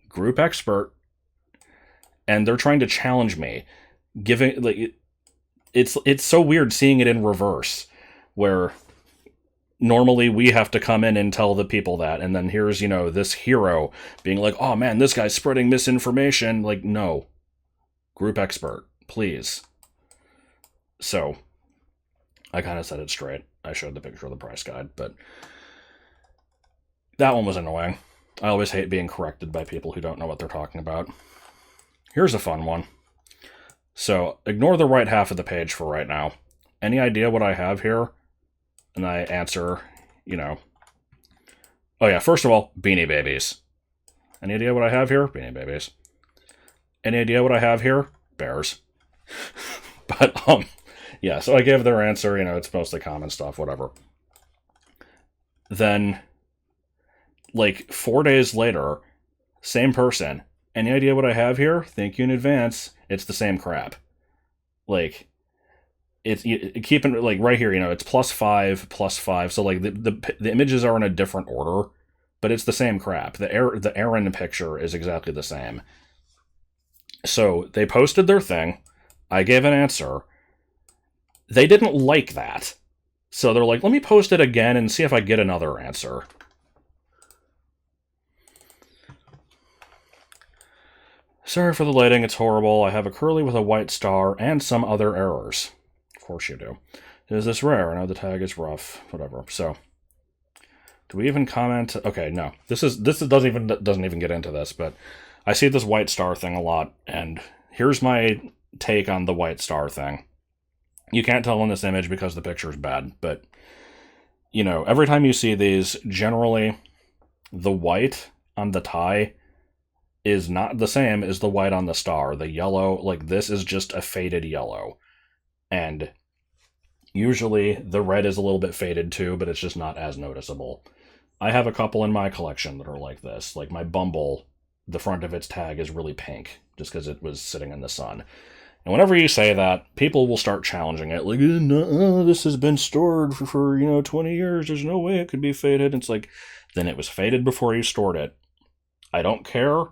group expert, and they're trying to challenge me. It's so weird seeing it in reverse, where normally we have to come in and tell the people that, and then here's, this hero being like, oh man, this guy's spreading misinformation. Like, no. Group expert, please. So, I kind of said it straight. I showed the picture of the price guide, but that one was annoying. I always hate being corrected by people who don't know what they're talking about. Here's a fun one. So, ignore the right half of the page for right now. Any idea what I have here? And I answer, oh yeah, first of all, Beanie Babies. Any idea what I have here? Beanie Babies. Any idea what I have here? Bears. But, yeah, so I gave their answer, it's mostly common stuff, whatever. Then, 4 days later, same person. Any idea what I have here? Thank you in advance. It's the same crap. It's keeping, right here, it's +5, +5. So, the images are in a different order, but it's the same crap. The Aaron picture is exactly the same. So, they posted their thing. I gave an answer. They didn't like that. So they're like, let me post it again and see if I get another answer. Sorry for the lighting, it's horrible. I have a curly with a white star and some other errors. Of course you do. Is this rare? I know the tag is rough. Whatever. So, do we even comment? Okay, no. This doesn't even get into this, but I see this white star thing a lot, and here's my take on the white star thing. You can't tell in this image because the picture is bad, but, every time you see these, generally, the white on the tie is not the same as the white on the star. The yellow, this is just a faded yellow. And usually the red is a little bit faded too, but it's just not as noticeable. I have a couple in my collection that are like this. Like my Bumble, the front of its tag is really pink, just because it was sitting in the sun. And whenever you say that, people will start challenging it. Like, this has been stored for 20 years. There's no way it could be faded. It's like, then it was faded before you stored it. I don't care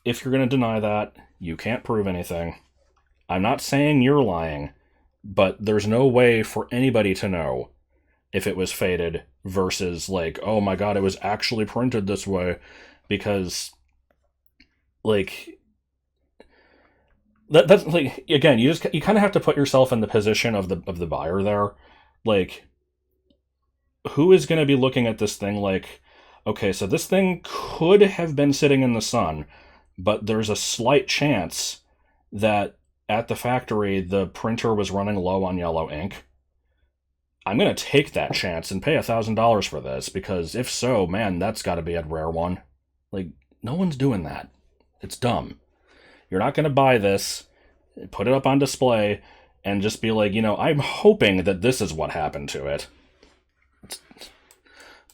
if you're going to deny that. You can't prove anything. I'm not saying you're lying, but there's no way for anybody to know if it was faded versus oh my god, it was actually printed this way, because that's again, you kind of have to put yourself in the position of the buyer there. Who is going to be looking at this thing okay, so this thing could have been sitting in the sun, but there's a slight chance that at the factory the printer was running low on yellow ink. I'm going to take that chance and pay $1,000 for this, because if so, man, that's got to be a rare one. No one's doing that. It's dumb. You're not going to buy this, put it up on display, and just be like, I'm hoping that this is what happened to it.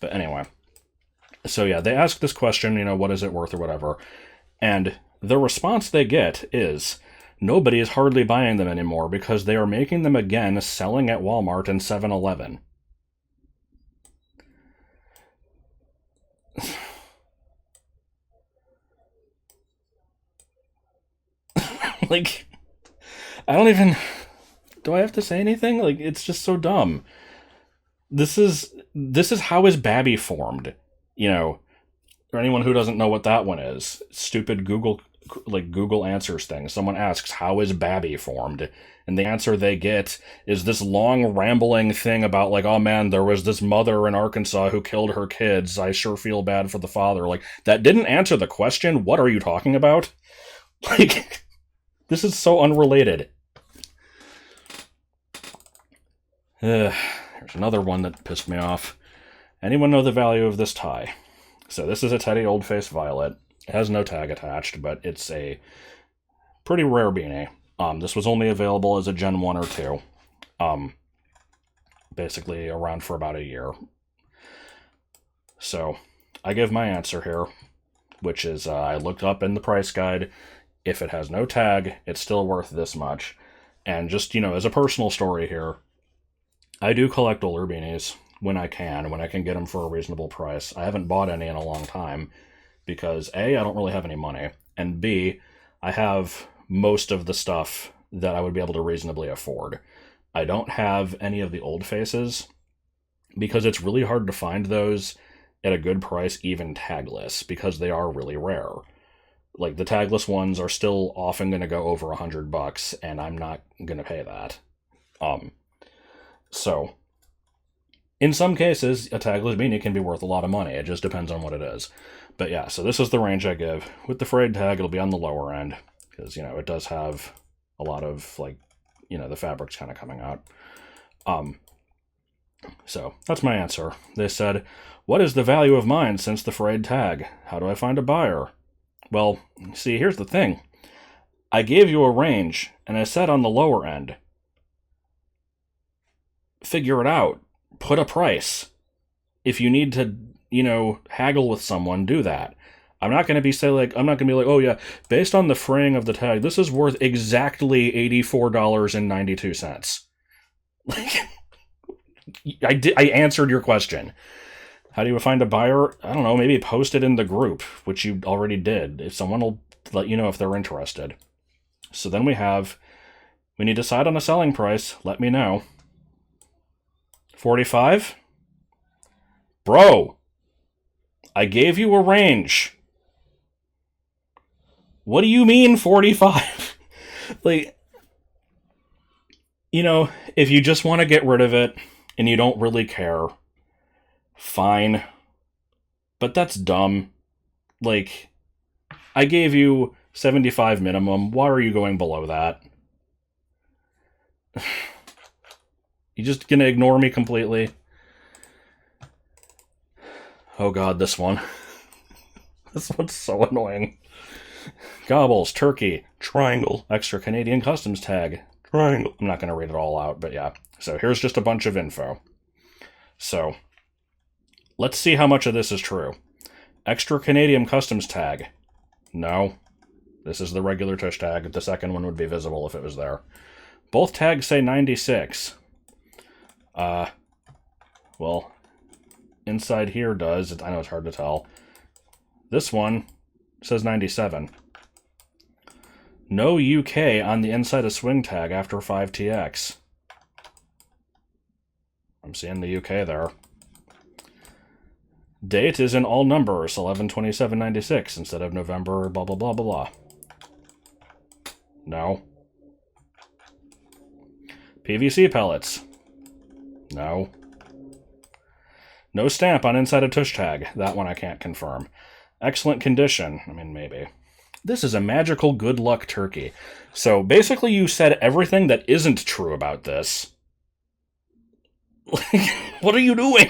But anyway. So yeah, they ask this question, what is it worth or whatever. And the response they get is, nobody is hardly buying them anymore because they are making them again, selling at Walmart and 7-Eleven. I don't even... Do I have to say anything? It's just so dumb. This is how is Babby formed, or anyone who doesn't know what that one is. Stupid Google Answers thing. Someone asks, how is Babby formed? And the answer they get is this long rambling thing about oh man, there was this mother in Arkansas who killed her kids. I sure feel bad for the father. That didn't answer the question. What are you talking about? This is so unrelated. Here's another one that pissed me off. Anyone know the value of this tie? So this is a Teddy Oldface Violet. It has no tag attached, but it's a pretty rare beanie. This was only available as a Gen 1 or 2. Basically around for about a year. So, I give my answer here, which is I looked up in the price guide. If it has no tag, it's still worth this much. And just, as a personal story here, I do collect older beanies when I can get them for a reasonable price. I haven't bought any in a long time because A, I don't really have any money, and B, I have most of the stuff that I would be able to reasonably afford. I don't have any of the old faces, because it's really hard to find those at a good price, even tagless, because they are really rare. Like, the tagless ones are still often going to go over $100, and I'm not going to pay that. So, in some cases, a tagless beanie can be worth a lot of money. It just depends on what it is. But yeah, so this is the range I give. With the frayed tag, it'll be on the lower end, because, it does have a lot of, like, the fabric's kind of coming out. So, that's my answer. They said, what is the value of mine since the frayed tag? How do I find a buyer? Well, see, here's the thing. I gave you a range, and I said on the lower end. Figure it out. Put a price. If you need to, haggle with someone, do that. I'm not going to be like, oh yeah, based on the fraying of the tag, this is worth exactly $84.92. I answered your question. How do you find a buyer? I don't know, maybe post it in the group, which you already did. If someone will let you know if they're interested. So then when you decide on a selling price, let me know. 45? Bro, I gave you a range. What do you mean 45? Like, if you just want to get rid of it and you don't really care, fine. But that's dumb. Like, I gave you 75 minimum. Why are you going below that? You just gonna ignore me completely? Oh god, this one. This one's so annoying. Gobbles, turkey, triangle, extra Canadian customs tag, triangle. I'm not gonna read it all out, but yeah. So here's just a bunch of info. So, let's see how much of this is true. Extra Canadian customs tag. No. This is the regular tush tag. The second one would be visible if it was there. Both tags say 96. Well, inside here does. I know it's hard to tell. This one says 97. No UK on the inside of swing tag after 5TX. I'm seeing the UK there. Date is in all numbers, 11/27/96 instead of November, blah, blah, blah, blah, blah. No. PVC pellets. No. No stamp on inside of tush tag. That one I can't confirm. Excellent condition. I mean, maybe. This is a magical good luck turkey. So basically you said everything that isn't true about this. Like, what are you doing?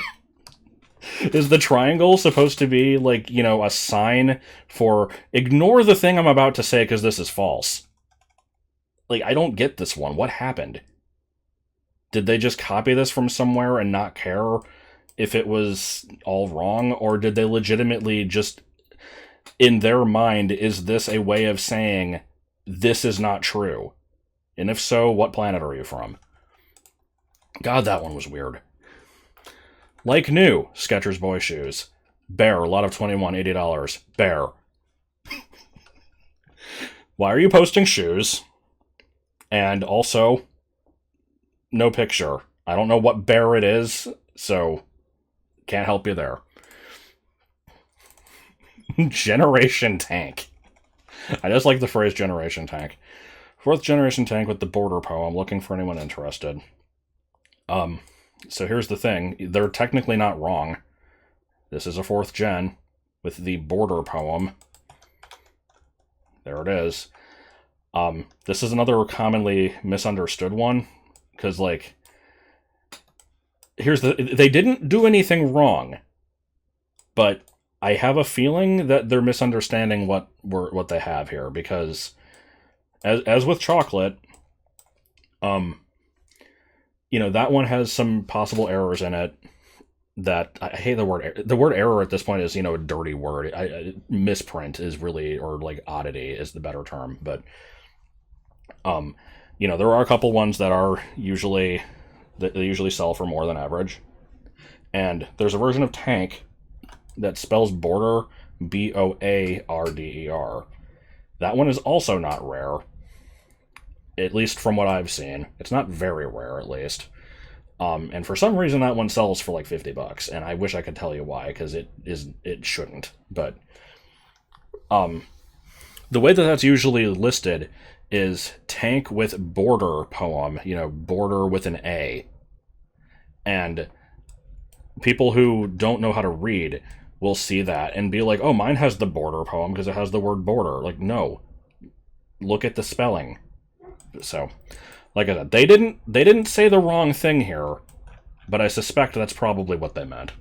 Is the triangle supposed to be, like, a sign for ignore the thing I'm about to say because this is false? Like, I don't get this one. What happened? Did they just copy this from somewhere and not care if it was all wrong? Or did they legitimately just, in their mind, is this a way of saying this is not true? And if so, what planet are you from? God, that one was weird. Like new, Skechers boy shoes. Bear, a lot of 21, $80. Bear. Why are you posting shoes? And also, no picture. I don't know what bear it is, so can't help you there. Generation tank. I just like the phrase generation tank. 4th generation tank with the border poem, looking for anyone interested. So here's the thing. They're technically not wrong. This is a 4th gen with the border poem. There it is. This is another commonly misunderstood one. Because, like, they didn't do anything wrong. But I have a feeling that they're misunderstanding what they have here. Because, as with chocolate, that one has some possible errors in it that I hate the word error at this point is, a dirty word. Misprint is really, or like oddity is the better term. But, there are a couple ones that are usually, they usually sell for more than average. And there's a version of tank that spells border, Boarder. That one is also not rare. At least from what I've seen. It's not very rare, at least. And for some reason that one sells for like $50, and I wish I could tell you why, because it shouldn't. But the way that that's usually listed is tank with border poem, border with an A. And people who don't know how to read will see that and be like, oh, mine has the border poem because it has the word border. Like, no. Look at the spelling. So, like I said, they didn't say the wrong thing here, but I suspect that's probably what they meant.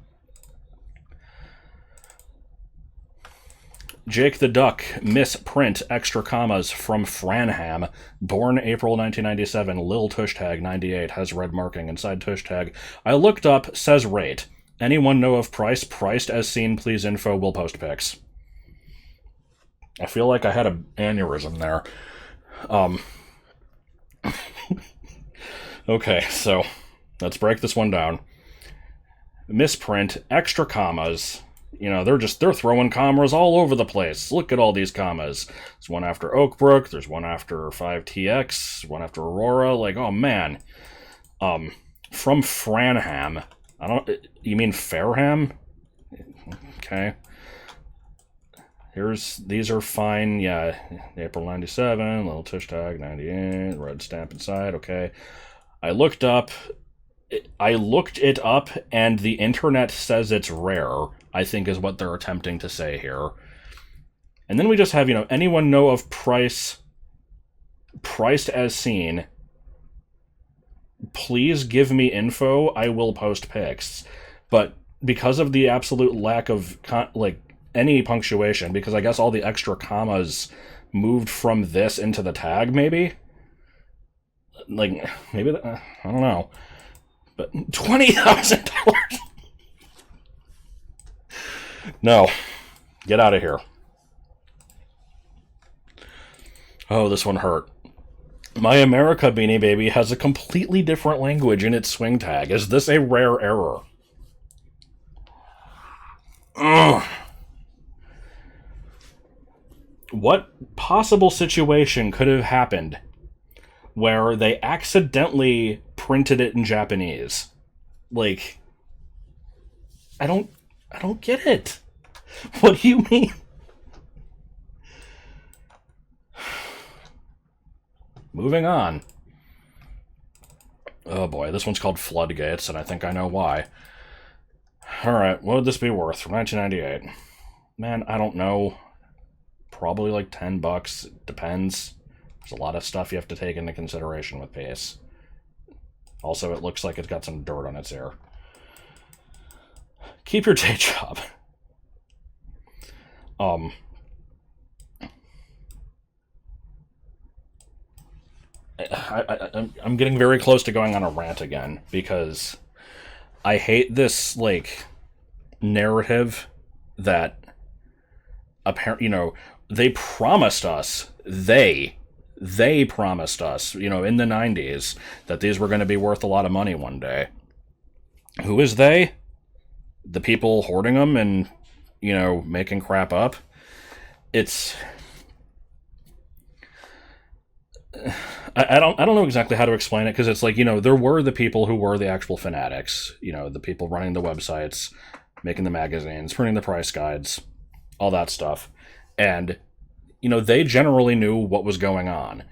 Jake the Duck, misprint, extra commas from Franham, born April 1997, Lil Tush Tag 98, has red marking inside Tush Tag. I looked up, says rate. Anyone know of price? Priced as seen, please info, will post pics. I feel like I had an aneurysm there. Okay, so let's break this one down. Misprint, extra commas. They're throwing commas all over the place. Look at all these commas. There's one after Oakbrook, there's one after 5TX, one after Aurora. Like, oh man. From Franham. You mean Fairham? Okay. These are fine. Yeah, April 97, little Tush Tag 98, red stamp inside. Okay. I looked it up, and the internet says it's rare, I think is what they're attempting to say here. And then we just have, anyone know of priced as seen, please give me info, I will post pics. But because of the absolute lack of, any punctuation, because I guess all the extra commas moved from this into the tag, maybe? Maybe, I don't know. But $20,000? No. Get out of here. Oh, this one hurt. My America Beanie Baby has a completely different language in its swing tag. Is this a rare error? Ugh. What possible situation could have happened where they accidentally printed it in Japanese? Like, I don't get it. What do you mean? Moving on. Oh boy, this one's called Floodgates, and I think I know why. Alright, what would this be worth from 1998? Man, I don't know. Probably like $10. Depends. There's a lot of stuff you have to take into consideration with pace. Also, it looks like it's got some dirt on its ear. Keep your day job. I'm getting very close to going on a rant again, because I hate this, narrative that apparently, they promised us, they promised us, in the 90s, that these were going to be worth a lot of money one day. Who is they? The people hoarding them and, making crap up? It's... I don't know exactly how to explain it, because it's like, there were the people who were the actual fanatics, the people running the websites, making the magazines, printing the price guides, all that stuff. And, they generally knew what was going on.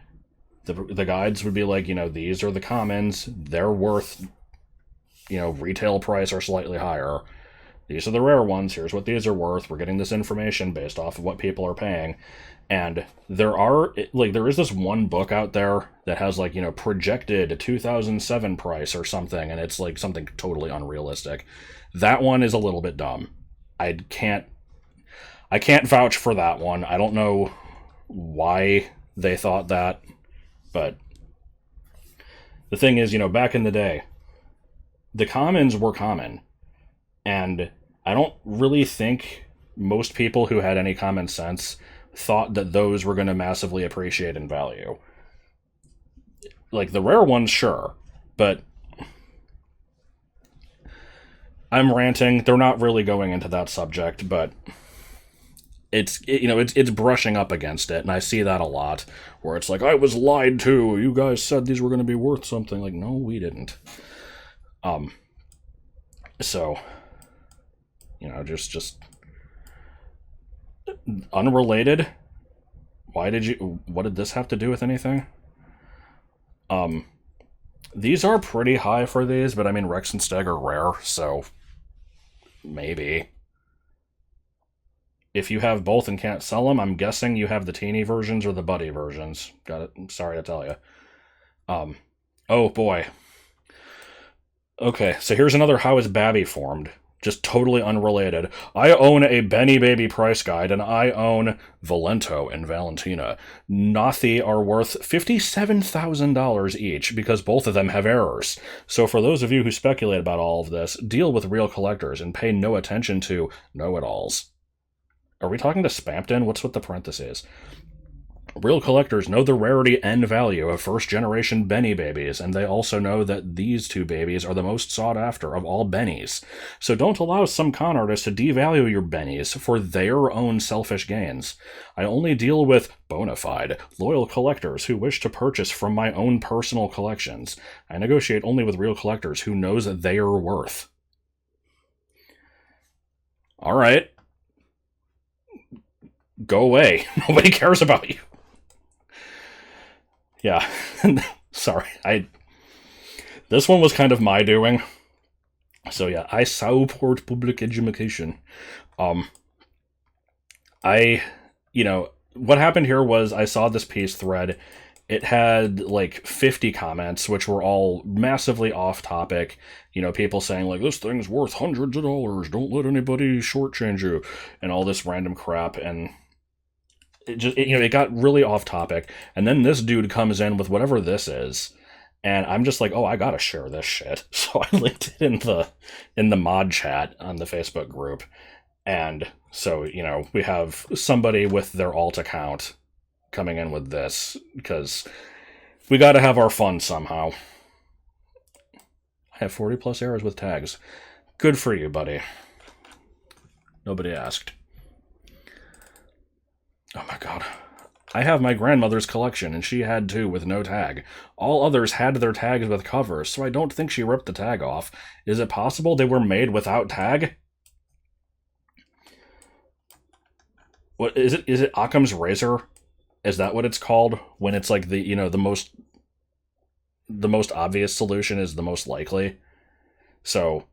The guides would be like, these are the commons, they're worth, retail price or slightly higher. These are the rare ones, here's what these are worth, we're getting this information based off of what people are paying. And there is this one book out there that has, projected 2007 price or something, and it's, something totally unrealistic. That one is a little bit dumb. I can't vouch for that one. I don't know why they thought that, but the thing is, back in the day, the commons were common, and I don't really think most people who had any common sense thought that those were going to massively appreciate in value. The rare ones, sure, but I'm ranting. They're not really going into that subject, but it's brushing up against it, and I see that a lot, where it's like, I was lied to, you guys said these were going to be worth something. No, we didn't. So, you know, just unrelated. What did this have to do with anything? These are pretty high for these, but I mean, Rex and Steg are rare, so maybe. If you have both and can't sell them, I'm guessing you have the teeny versions or the buddy versions. Got it. I'm sorry to tell you. Oh boy. Okay, so here's another How is Babby formed? Just totally unrelated. I own a Benny Baby price guide, and I own Valento and Valentina. Nothy are worth $57,000 each, because both of them have errors. So for those of you who speculate about all of this, deal with real collectors and pay no attention to know-it-alls. Are we talking to Spampton? What's with the parentheses? Real collectors know the rarity and value of first-generation Benny babies, and they also know that these two babies are the most sought after of all Bennies. So don't allow some con artist to devalue your Bennies for their own selfish gains. I only deal with bona fide, loyal collectors who wish to purchase from my own personal collections. I negotiate only with real collectors who knows their worth. All right. Go away. Nobody cares about you. Yeah. Sorry. This one was kind of my doing. So yeah, I support public education. What happened here was I saw this piece thread. It had like 50 comments, which were all massively off topic. You know, people saying like, this thing's worth hundreds of dollars. Don't let anybody shortchange you, and all this random crap. And it got really off topic. And then this dude comes in with whatever this is, and I'm just like, oh, I gotta share this shit. So I linked it in the mod chat on the Facebook group. And so, we have somebody with their alt account coming in with this, because we gotta have our fun somehow. I have 40 plus errors with tags. Good for you, buddy. Nobody asked. Oh my god. I have my grandmother's collection, and she had too, with no tag. All others had their tags with covers, so I don't think she ripped the tag off. Is it possible they were made without tag? What is it? Is it Occam's razor? Is that what it's called? When it's like the most obvious solution is the most likely. So,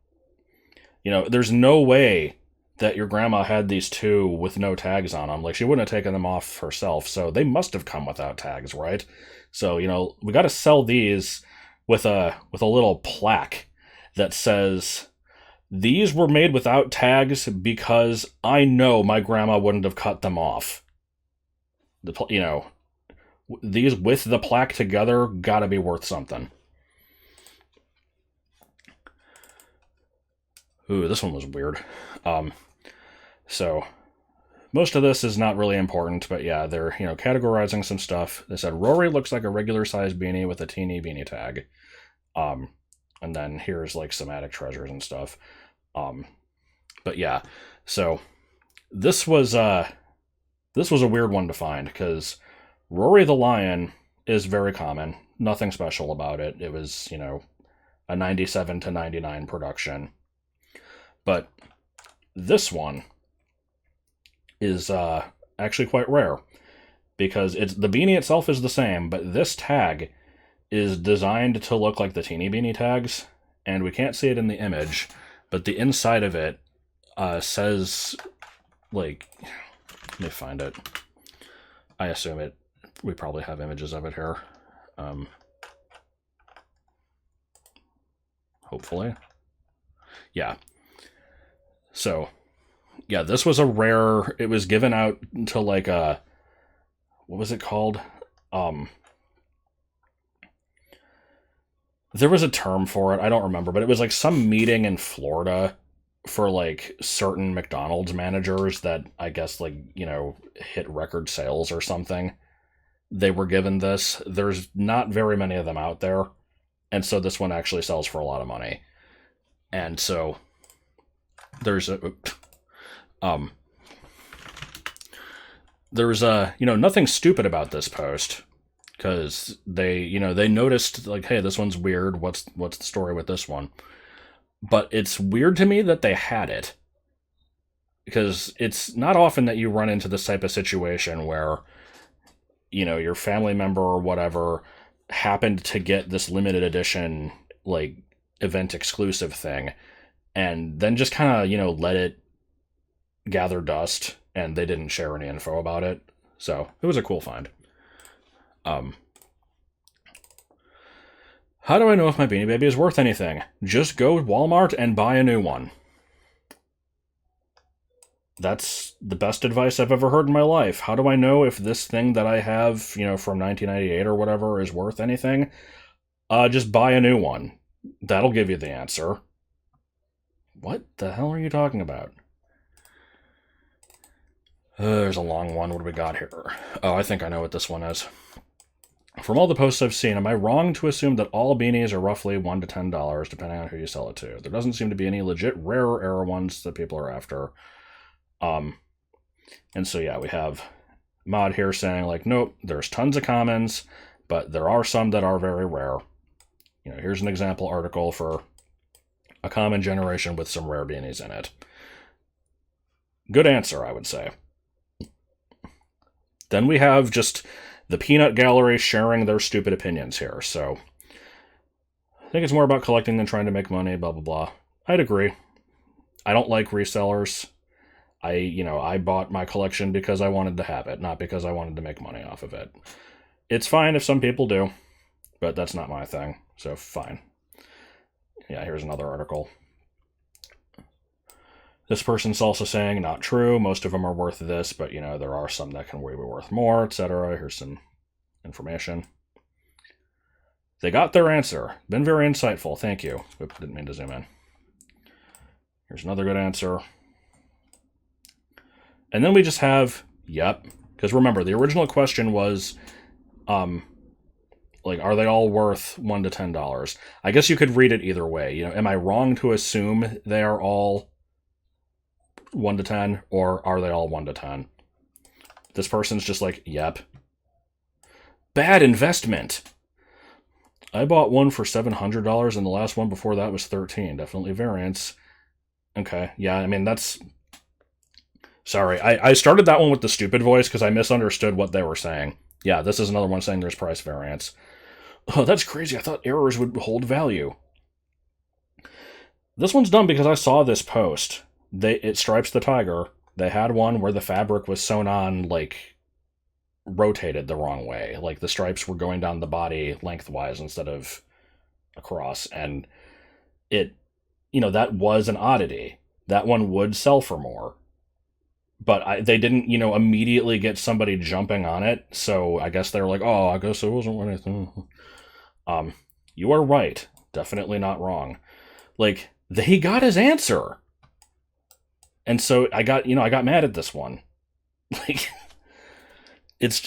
there's no way that your grandma had these two with no tags on them. Like, she wouldn't have taken them off herself, so they must have come without tags, right? So, we got to sell these with a little plaque that says, these were made without tags because I know my grandma wouldn't have cut them off. These with the plaque together gotta be worth something. Ooh, this one was weird. So most of this is not really important, but yeah, they're, categorizing some stuff. They said Rory looks like a regular sized beanie with a teeny beanie tag. And then here's like some attic treasures and stuff. But yeah, so this was a weird one to find, because Rory the Lion is very common. Nothing special about it. It was, a 97 to 99 production. But this one is actually quite rare, because the beanie itself is the same, but this tag is designed to look like the Teenie Beanie tags, and we can't see it in the image, but the inside of it says, like, let me find it. I assume we probably have images of it here. Hopefully. Yeah. So, yeah, this was a rare, it was given out to like a, what was it called? There was a term for it, I don't remember, but it was like some meeting in Florida for like certain McDonald's managers that I guess like, hit record sales or something. They were given this. There's not very many of them out there. And so this one actually sells for a lot of money. And so there's nothing stupid about this post, because they noticed like, hey, this one's weird. What's the story with this one? But it's weird to me that they had it. Because it's not often that you run into this type of situation where, your family member or whatever happened to get this limited edition, like, event exclusive thing, and then just kind of, let it gather dust, and they didn't share any info about it. So it was a cool find. How do I know if my Beanie Baby is worth anything? Just go to Walmart and buy a new one. That's the best advice I've ever heard in my life. How do I know if this thing that I have, from 1998 or whatever is worth anything? Just buy a new one. That'll give you the answer. What the hell are you talking about? There's a long one. What do we got here? Oh, I think I know what this one is. From all the posts I've seen, am I wrong to assume that all beanies are roughly $1 to $10, depending on who you sell it to? There doesn't seem to be any legit rarer era ones that people are after. And so yeah, we have Mod here saying, like, nope, there's tons of commons, but there are some that are very rare. Here's an example article for a common generation with some rare beanies in it. Good answer, I would say. Then we have just the peanut gallery sharing their stupid opinions here. So I think it's more about collecting than trying to make money, blah, blah, blah. I'd agree. I don't like resellers. I bought my collection because I wanted to have it, not because I wanted to make money off of it. It's fine if some people do, but that's not my thing, so fine. Yeah, here's another article. This person's also saying, not true, most of them are worth this, but, there are some that can be worth more, etc. Here's some information. They got their answer. Been very insightful, thank you. Oops, didn't mean to zoom in. Here's another good answer. And then we just have, yep. Because remember, the original question was, are they all worth $1 to $10? I guess you could read it either way. Am I wrong to assume they are all 1 to 10, or are they all 1 to 10? This person's just like, yep. Bad investment. I bought one for $700, and the last one before that was $13. Definitely variance. Okay, yeah, that's... Sorry, I started that one with the stupid voice because I misunderstood what they were saying. Yeah, this is another one saying there's price variance. Oh, that's crazy. I thought errors would hold value. This one's done because I saw this post. It stripes the tiger. They had one where the fabric was sewn on, rotated the wrong way. The stripes were going down the body lengthwise instead of across. And that was an oddity. That one would sell for more. But they didn't, immediately get somebody jumping on it. So I guess they're like, oh, I guess it wasn't anything. You are right. Definitely not wrong. They got his answer. And so I got mad at this one.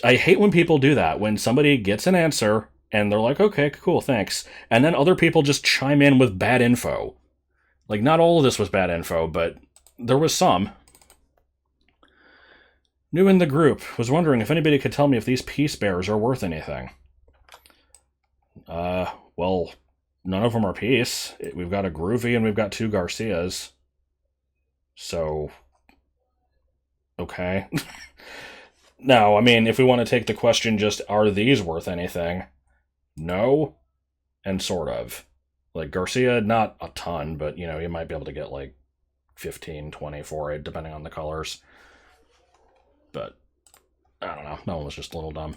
I hate when people do that. When somebody gets an answer and they're like, okay, cool, thanks. And then other people just chime in with bad info. Not all of this was bad info, but there was some. New in the group. Was wondering if anybody could tell me if these peace bears are worth anything. Well, none of them are peace. We've got a Groovy and we've got 2 Garcias. So, okay. Now, if we want to take the question just, are these worth anything? No, and sort of. Garcia, not a ton, but, you might be able to get, 15, 20 for it, depending on the colors. But, I don't know. That one was just a little dumb.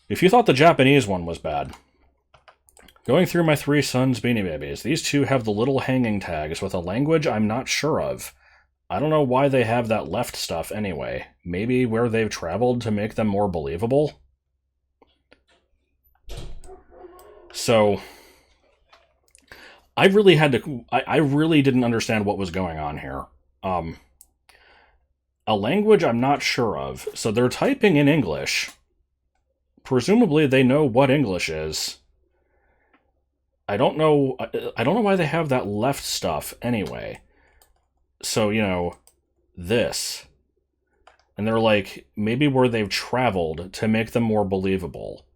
If you thought the Japanese one was bad, going through my 3 sons' Beanie Babies, these 2 have the little hanging tags with a language I'm not sure of. I don't know why they have that left stuff anyway. Maybe where they've traveled to make them more believable? So, I really didn't understand what was going on here. A language I'm not sure of. So they're typing in English. Presumably they know what English is. I don't know why they have that left stuff anyway. So, this. And they're like, maybe where they've traveled to make them more believable.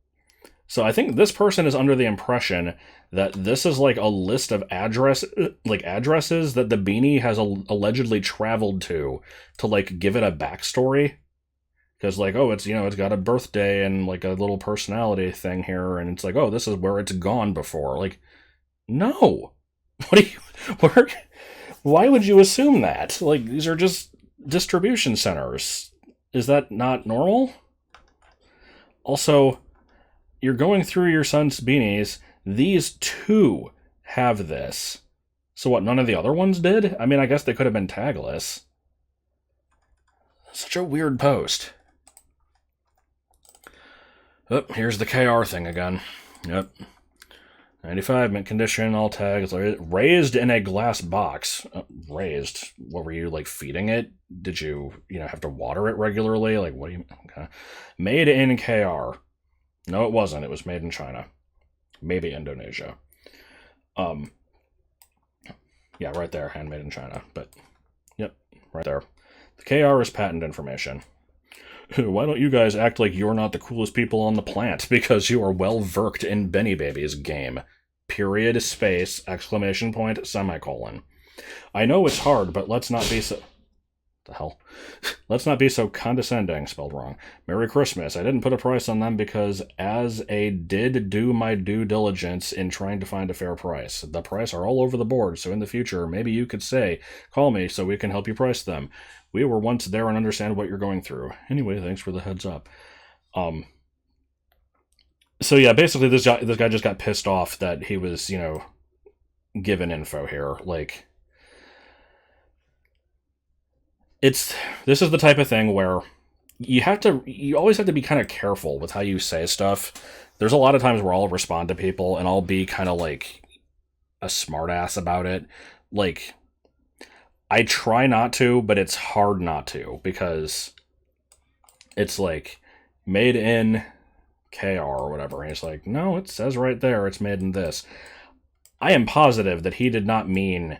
So I think this person is under the impression that this is like a list of addresses that the beanie has allegedly traveled to like give it a backstory. Because like, oh, it's it's got a birthday and like a little personality thing here, and it's like, oh, this is where it's gone before. Like, no, what do you? Where? Why would you assume that? Like, these are just distribution centers. Is that not normal? Also, you're going through your son's beanies. These two have this. So what, none of the other ones did? I mean, I guess they could have been tagless. Such a weird post. Oh, here's the KR thing again. Yep. 95, mint condition, all tags. Raised in a glass box. Raised? What were you, like, feeding it? Did you, have to water it regularly? Like, what do you... Okay. Made in KR. No, it wasn't. It was made in China. Maybe Indonesia. Yeah, right there. Handmade in China. But, yep, right there. The KR is patent information. Why don't you guys act like you're not the coolest people on the planet because you are well versed in Benny Baby's game? Period, space, exclamation point, semicolon. I know it's hard, but let's not be so... The hell? Let's not be so condescending, spelled wrong. Merry Christmas. I didn't put a price on them because as a did do my due diligence in trying to find a fair price. The price are all over the board, so in the future, maybe you could say, call me so we can help you price them. We were once there and understand what you're going through. Anyway, thanks for the heads up. So yeah, basically this guy just got pissed off that he was, given info here. Like, this is the type of thing where you always have to be kind of careful with how you say stuff. There's a lot of times where I'll respond to people and I'll be kind of like a smartass about it. Like, I try not to, but it's hard not to because it's like made in KR or whatever. And it's like, no, it says right there it's made in this. I am positive that he did not mean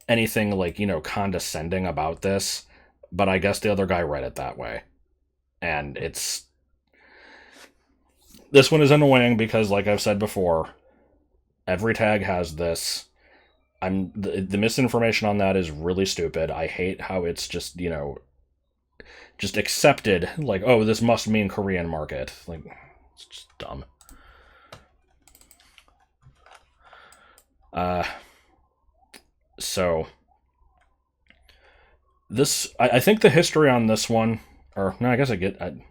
anything like, condescending about this, but I guess the other guy read it that way. And this one is annoying because, like I've said before, every tag has this. The misinformation on that is really stupid. I hate how it's just, just accepted, like, oh, this must mean Korean market. Like, it's just dumb. So, I think the history on this one, or, no, I guess I'm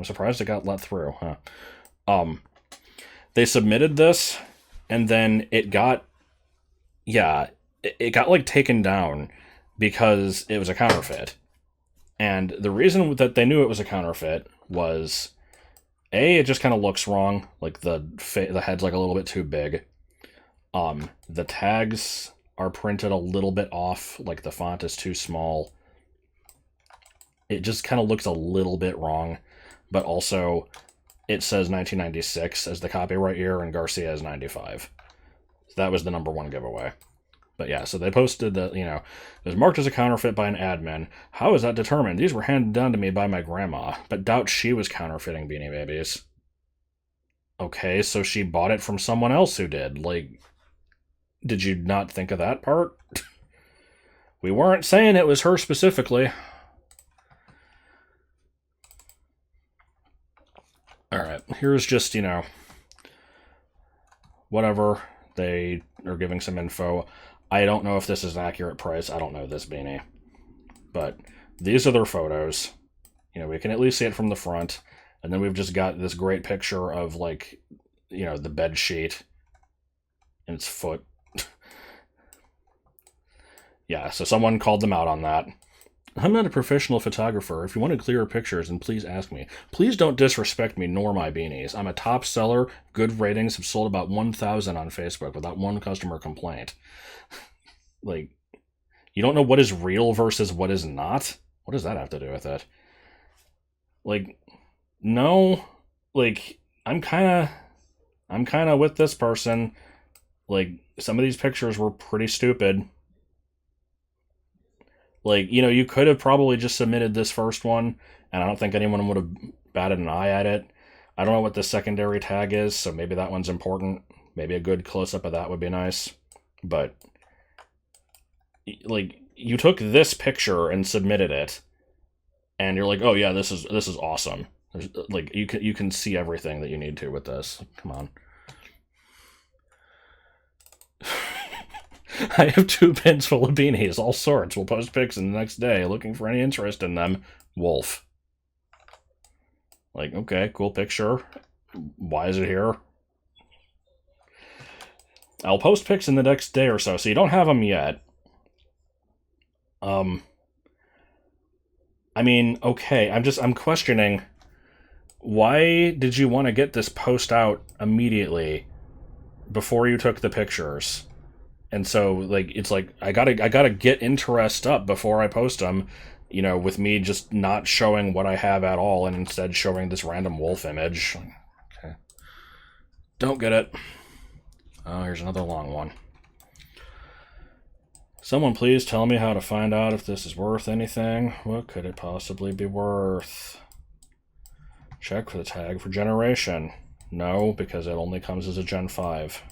surprised it got let through, huh? They submitted this, and then it got like taken down because it was a counterfeit. And the reason that they knew it was a counterfeit was, A, it just kind of looks wrong. Like the head's like a little bit too big. The tags are printed a little bit off. Like the font is too small. It just kind of looks a little bit wrong. But also, it says 1996 as the copyright year and Garcia is 95. That was the number one giveaway. But yeah, so they posted that, it was marked as a counterfeit by an admin. How is that determined? These were handed down to me by my grandma, but doubt she was counterfeiting Beanie Babies. Okay, so she bought it from someone else who did. Like, did you not think of that part? We weren't saying it was her specifically. Alright, here's just, whatever. They are giving some info. I don't know if this is an accurate price. I don't know this beanie. But these are their photos. We can at least see it from the front. And then we've just got this great picture of, like, the bed sheet and its foot. Yeah, so someone called them out on that. I'm not a professional photographer. If you want clearer pictures, then please ask me. Please don't disrespect me nor my beanies. I'm a top seller, good ratings, have sold about 1,000 on Facebook without one customer complaint. Like, you don't know what is real versus what is not? What does that have to do with it? Like, no. Like, I'm kind of with this person. Like, some of these pictures were pretty stupid. Like, you could have probably just submitted this first one, and I don't think anyone would have batted an eye at it. I don't know what the secondary tag is, so maybe that one's important. Maybe a good close-up of that would be nice. But, like, you took this picture and submitted it, and you're like, oh yeah, this is awesome. Like, you can see everything that you need to with this. Come on. I have 2 bins full of beanies, all sorts. We'll post pics in the next day, looking for any interest in them. Wolf. Like, okay, cool picture. Why is it here? I'll post pics in the next day or so, so you don't have them yet. I mean, okay, I'm questioning, why did you want to get this post out immediately before you took the pictures? And so, like, it's like, I gotta get interest up before I post them, you know, with me just not showing what I have at all and instead showing this random wolf image. Okay. Don't get it. Oh, here's another long one. Someone please tell me how to find out if this is worth anything. What could it possibly be worth? Check for the tag for generation. No, because it only comes as a Gen 5.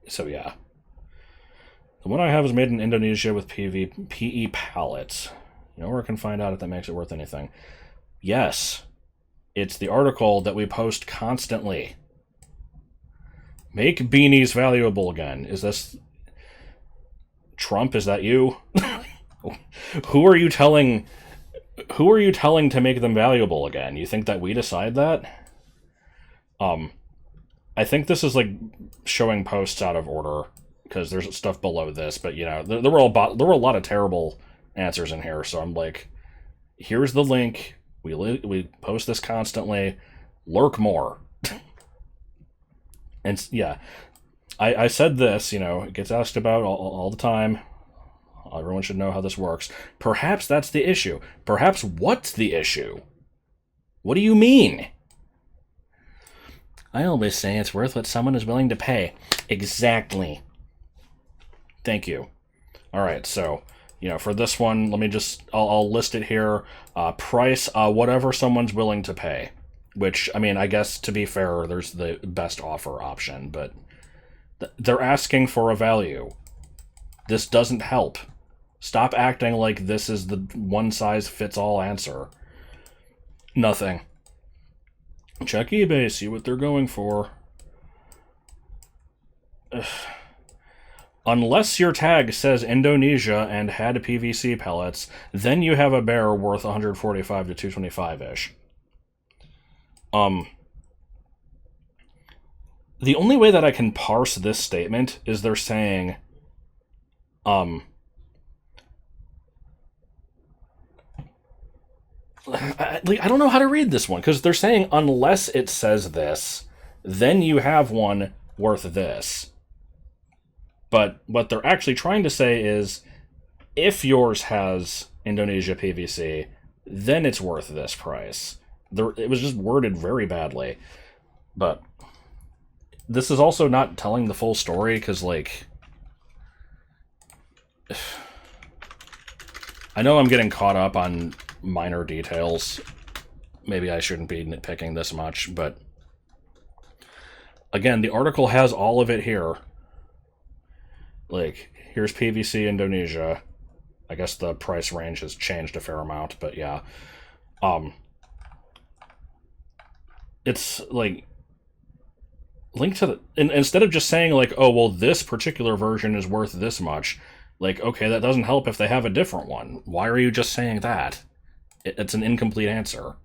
So yeah. The one I have is made in Indonesia with PE pallets. You know where I can find out if that makes it worth anything? Yes. It's the article that we post constantly. Make beanies valuable again. Is this Trump? Is that you? Who are you telling to make them valuable again? You think that we decide that? I think this is like showing posts out of order because there's stuff below this, but you know, there were a lot of terrible answers in here, so I'm like, here's the link. We post this constantly. Lurk more. And yeah, I said this, you know, it gets asked about all the time. Everyone should know how this works. Perhaps that's the issue. Perhaps what's the issue? What do you mean? I always say it's worth what someone is willing to pay. Exactly. Thank you. All right, so, you know, for this one, let me just, I'll list it here. Price, whatever someone's willing to pay. Which, I mean, I guess, to be fair, there's the best offer option, but they're asking for a value. This doesn't help. Stop acting like this is the one-size-fits-all answer. Nothing. Check eBay, see what they're going for. Ugh. Unless your tag says Indonesia and had PVC pellets, then you have a bear worth 145 to 225-ish. The only way that I can parse this statement is they're saying, I don't know how to read this one, because they're saying unless it says this, then you have one worth this. But what they're actually trying to say is, if yours has Indonesia PVC, then it's worth this price. It was just worded very badly. But this is also not telling the full story, because, like, I know I'm getting caught up on minor details. Maybe I shouldn't be nitpicking this much, but again, the article has all of it here. Like, here's PVC Indonesia. I guess the price range has changed a fair amount, but yeah. It's like link to the, instead of just saying like, oh well, this particular version is worth this much. Like, okay, that doesn't help if they have a different one. Why are you just saying that? It's an incomplete answer.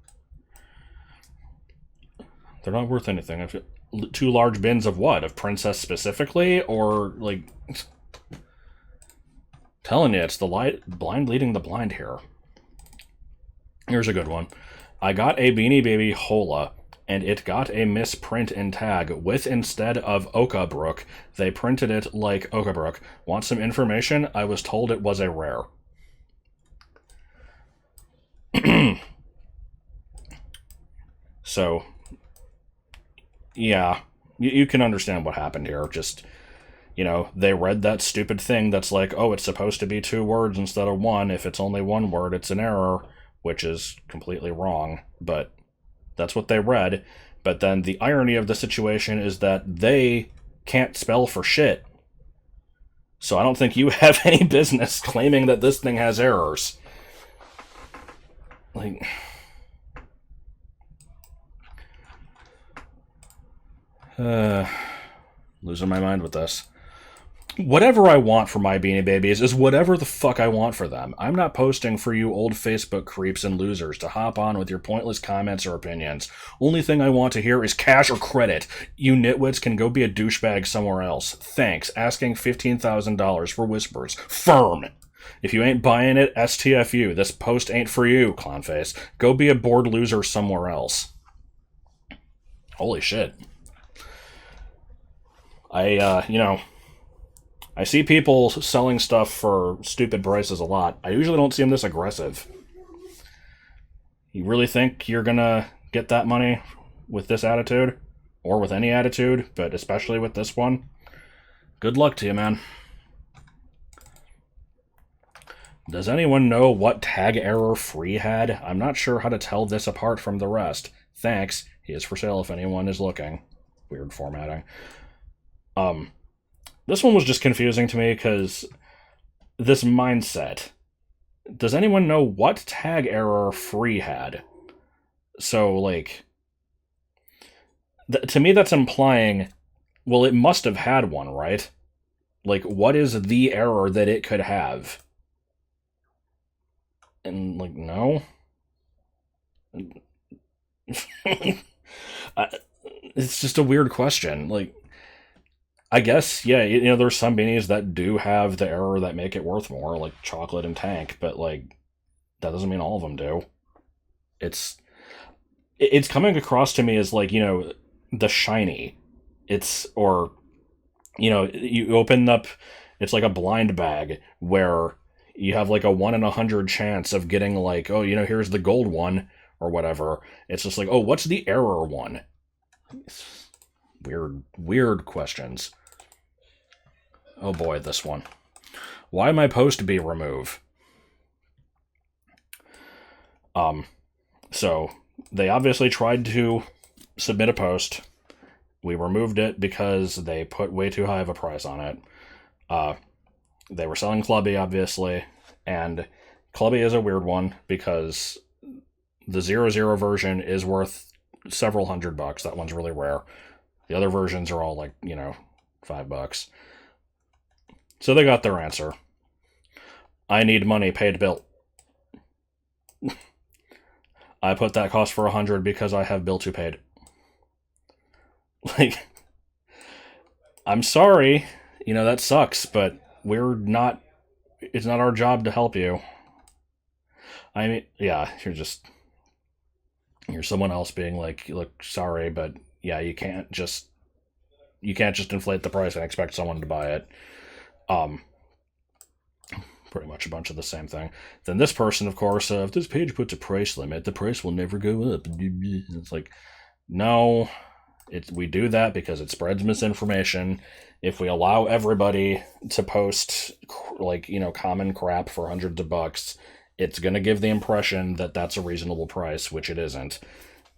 They're not worth anything. 2 large bins of what? Of Princess specifically? Or, like, telling you, it's the blind leading the blind here. Here's a good one. I got a Beanie Baby Hola, and it got a misprint in tag with, instead of Okabrook, they printed it like Okabrook. Want some information? I was told it was a rare. So, yeah, you can understand what happened here. Just, you know, they read that stupid thing that's like, oh, it's supposed to be 2 words instead of 1. If it's only 1 word, it's an error. which is completely wrong, but that's what they read. But then the irony of the situation is that they can't spell for shit. So I don't think you have any business claiming that this thing has errors. Like, losing my mind with this. Whatever I want for my Beanie Babies is whatever the fuck I want for them. I'm not posting for you old Facebook creeps and losers to hop on with your pointless comments or opinions. Only thing I want to hear is cash or credit. You nitwits can go be a douchebag somewhere else. Thanks. Asking $15,000 for whispers. Firm. If you ain't buying it, STFU. This post ain't for you, clownface. Go be a bored loser somewhere else. Holy shit. I see people selling stuff for stupid prices a lot. I usually don't see them this aggressive. You really think you're gonna get that money with this attitude? Or with any attitude, but especially with this one? Good luck to you, man. Does anyone know what tag error Free had? I'm not sure how to tell this apart from the rest. Thanks. He is for sale if anyone is looking. Weird formatting. This one was just confusing to me because this mindset. Does anyone know what tag error Free had? So, like, to me that's implying, well, it must have had one, right? Like, what is the error that it could have? And, like, no? It's just a weird question. Like, I guess, yeah, there's some beanies that do have the error that make it worth more, like chocolate and tank, but, like, that doesn't mean all of them do. It's coming across to me as, like, the shiny. You open up, it's like a blind bag where you have, like, a 1 in 100 chance of getting, like, oh, here's the gold one, or whatever. It's just like, oh, what's the error one? Weird questions. Oh boy, this one. Why my post be remove? So they obviously tried to submit a post. We removed it because they put way too high of a price on it. They were selling Clubby, obviously, and Clubby is a weird one because the 00 version is worth several $100. That one's really rare. The other versions are all like, $5. So they got their answer. I need money, paid bill. I put that cost for $100 because I have bill to paid. Like, I'm sorry, that sucks, but it's not our job to help you. I mean, yeah, you're someone else being like, look, sorry, but yeah, you can't just inflate the price and expect someone to buy it. Pretty much a bunch of the same thing. Then this person, of course, if this page puts a price limit, the price will never go up. It's like, no, we do that because it spreads misinformation. If we allow everybody to post, like, common crap for hundreds of bucks, it's going to give the impression that that's a reasonable price, which it isn't.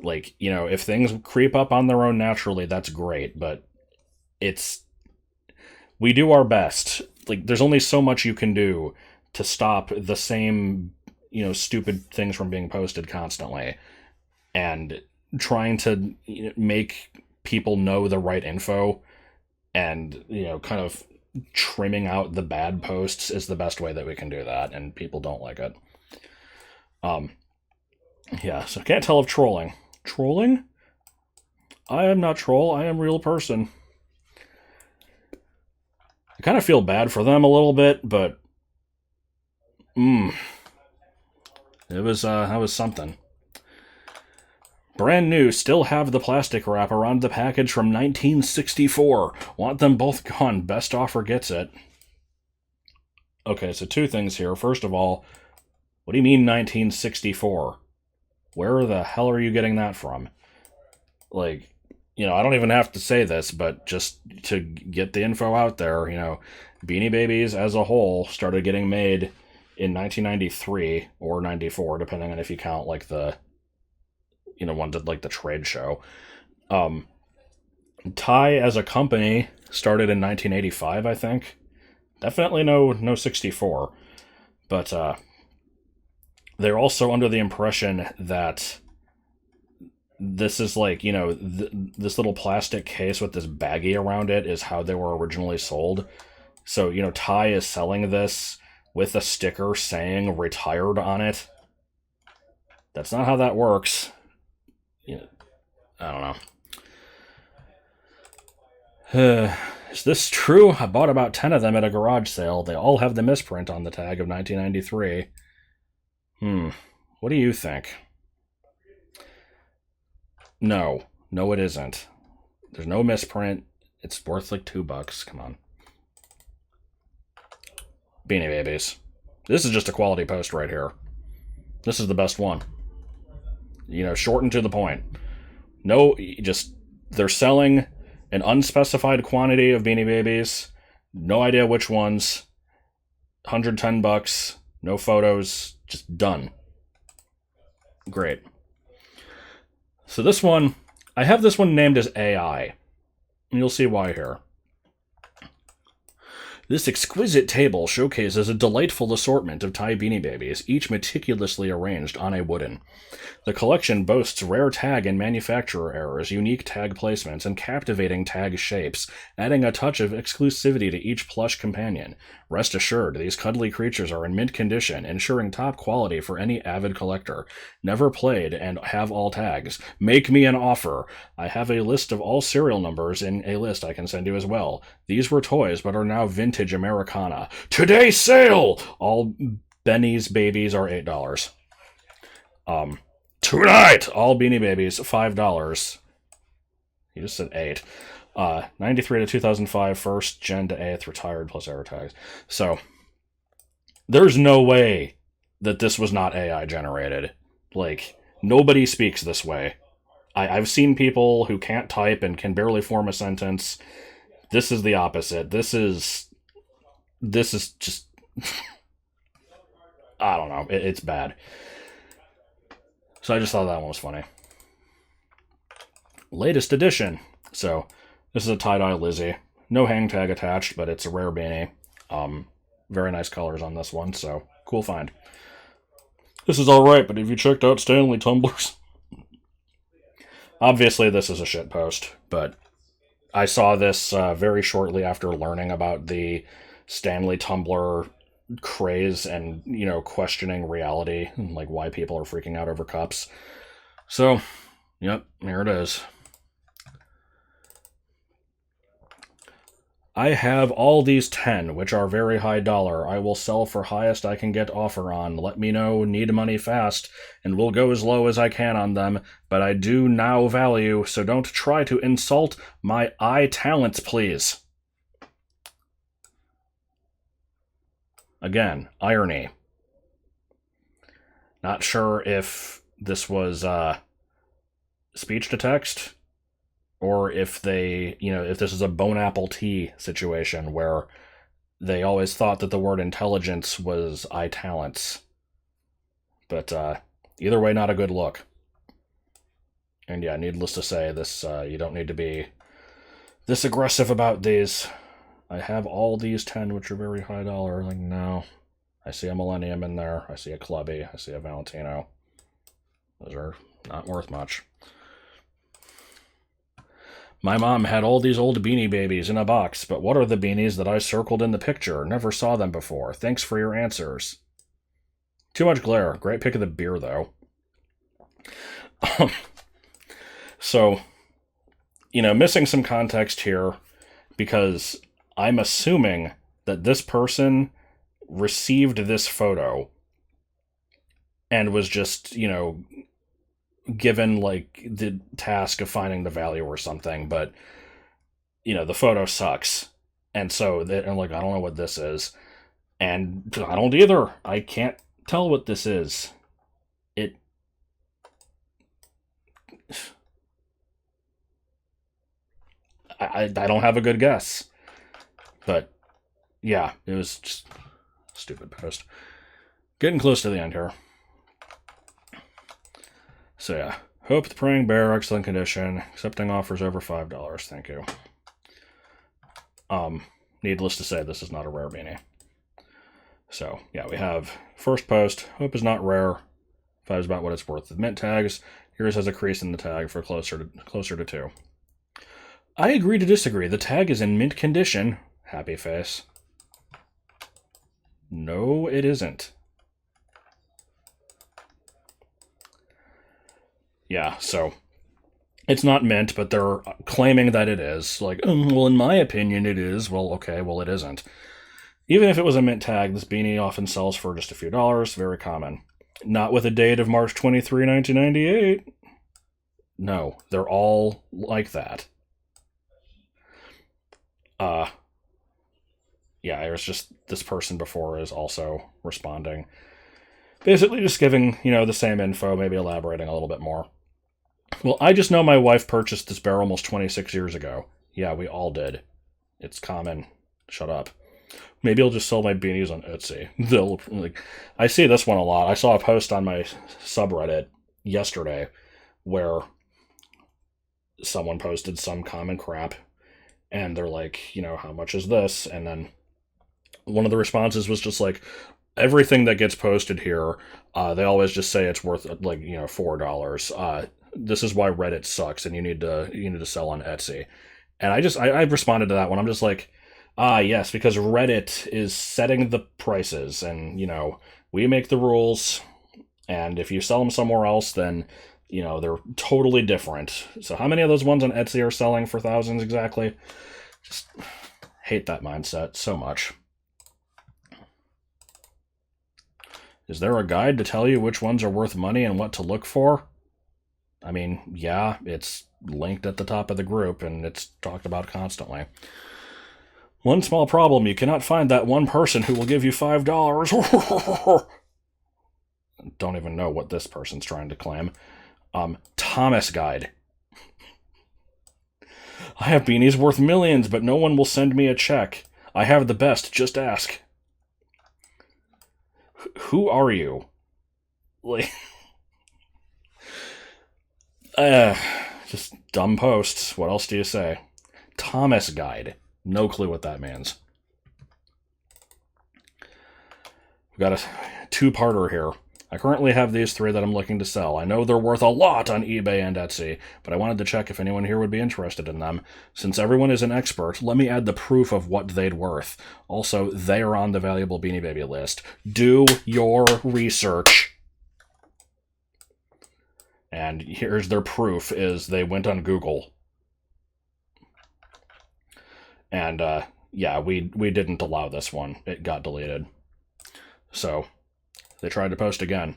Like, if things creep up on their own naturally, that's great, but we do our best. Like, there's only so much you can do to stop the same, stupid things from being posted constantly. And trying to make people know the right info and, kind of trimming out the bad posts is the best way that we can do that, and people don't like it. Yeah, so can't tell if trolling. Trolling? I am not troll, I am real person. I kind of feel bad for them a little bit, but that was something. Brand new, still have the plastic wrap around the package from 1964. Want them both gone. Best offer gets it. Okay, so two things here. First of all, what do you mean 1964? Where the hell are you getting that from? Like, I don't even have to say this, but just to get the info out there, Beanie Babies as a whole started getting made in 1993 or 94, depending on if you count like the, one that like the trade show. Thai as a company started in 1985, I think. Definitely no 64. But they're also under the impression that this is like, this little plastic case with this baggie around it is how they were originally sold. So, Thai is selling this with a sticker saying retired on it. That's not how that works. I don't know. Is this true? I bought about 10 of them at a garage sale. They all have the misprint on the tag of 1993. What do you think? No, it isn't. There's no misprint. It's worth like $2. Come on. Beanie Babies. This is just a quality post right here. This is the best one. Short and to the point. No, they're selling an unspecified quantity of Beanie Babies. No idea which ones. $110. No photos. Just done. Great. So this one, I have this one named as AI. And you'll see why here. This exquisite table showcases a delightful assortment of Thai Beanie Babies, each meticulously arranged on a wooden. The collection boasts rare tag and manufacturer errors, unique tag placements, and captivating tag shapes, adding a touch of exclusivity to each plush companion. Rest assured, these cuddly creatures are in mint condition, ensuring top quality for any avid collector. Never played and have all tags. Make me an offer. I have a list of all serial numbers in a list I can send you as well. These were toys, but are now vintage Americana. Today's sale! All Benny's babies are $8. Tonight! All Beanie Babies, $5. He just said 8. 93 to 2005, first gen to 8th, retired plus error tags. So, there's no way that this was not AI generated. Like, nobody speaks this way. I've seen people who can't type and can barely form a sentence. This is the opposite. This is just... I don't know. It's bad. So I just thought that one was funny. Latest edition. So, this is a tie-dye Lizzie. No hang tag attached, but it's a rare beanie. Very nice colors on this one, so cool find. This is alright, but have you checked out Stanley tumblers? Obviously, this is a shit post, but I saw this very shortly after learning about the Stanley tumbler craze and, questioning reality and, like, why people are freaking out over cups. So, yep, here it is. I have all these 10, which are very high dollar. I will sell for highest I can get offer on. Let me know, need money fast, and will go as low as I can on them, but I do now value, so don't try to insult my eye talents, please. Again, irony. Not sure if this was speech to text, or if they, if this is a bone apple tea situation where they always thought that the word intelligence was eye talents. But either way, not a good look. And yeah, needless to say, this you don't need to be this aggressive about these. I have all these 10, which are very high dollar. Like, no. I see a Millennium in there. I see a Clubby. I see a Valentino. Those are not worth much. My mom had all these old Beanie Babies in a box, but what are the beanies that I circled in the picture? Never saw them before. Thanks for your answers. Too much glare. Great pick of the beer, though. So, missing some context here, because I'm assuming that this person received this photo and was just, given, like, the task of finding the value or something, but, the photo sucks. And so, I'm like, I don't know what this is. And I don't either. I can't tell what this is. I don't have a good guess. But, yeah, it was just a stupid post. getting close to the end here. So yeah, hope the praying bear, excellent condition, accepting offers over $5. Thank you. Needless to say, this is not a rare beanie. So yeah, we have first post. Hope is not rare. 5 is about what it's worth. The mint tags. Yours has a crease in the tag for closer to 2. I agree to disagree. The tag is in mint condition. Happy face. No, it isn't. Yeah, so it's not mint, but they're claiming that it is. Like, well, in my opinion, it is. Well, okay, well, it isn't. Even if it was a mint tag, this beanie often sells for just a few dollars. Very common. Not with a date of March 23, 1998. No, they're all like that. Yeah, there's just this person before is also responding. Basically just giving, the same info, maybe elaborating a little bit more. Well, I just know my wife purchased this bear almost 26 years ago. Yeah, we all did. It's common. Shut up. Maybe I'll just sell my beanies on Etsy. I see this one a lot. I saw a post on my subreddit yesterday where someone posted some common crap, and they're like, how much is this? And then one of the responses was just like, everything that gets posted here, they always just say it's worth $4. This is why Reddit sucks, and you need to sell on Etsy. And I responded to that one. I'm just like, yes, because Reddit is setting the prices, and we make the rules. And if you sell them somewhere else, then they're totally different. So how many of those ones on Etsy are selling for thousands exactly? Just hate that mindset so much. Is there a guide to tell you which ones are worth money and what to look for? I mean, yeah, it's linked at the top of the group, and it's talked about constantly. One small problem, you cannot find that one person who will give you $5. Don't even know what this person's trying to claim. Thomas Guide. I have beanies worth millions, but no one will send me a check. I have the best, just ask. Who are you? Like, just dumb posts. What else do you say? Thomas Guide. No clue what that means. We've got a two-parter here. I currently have these 3 that I'm looking to sell. I know they're worth a lot on eBay and Etsy, but I wanted to check if anyone here would be interested in them. Since everyone is an expert, let me add the proof of what they'd worth. Also, they are on the valuable Beanie Baby list. Do your research. And here's their proof, is they went on Google. And, yeah, we didn't allow this one. It got deleted. So they tried to post again.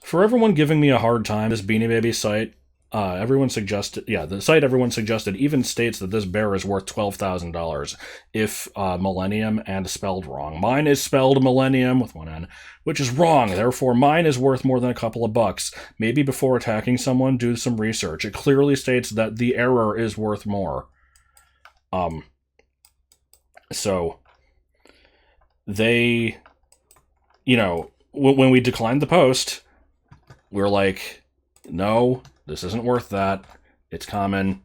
For everyone giving me a hard time, this Beanie Baby site, the site everyone suggested even states that this bear is worth $12,000 if Millennium and spelled wrong. Mine is spelled Millennium with one N, which is wrong. Therefore, mine is worth more than a couple of bucks. Maybe before attacking someone, do some research. It clearly states that the error is worth more. So they, when we declined the post, we're like, no, this isn't worth that. It's common.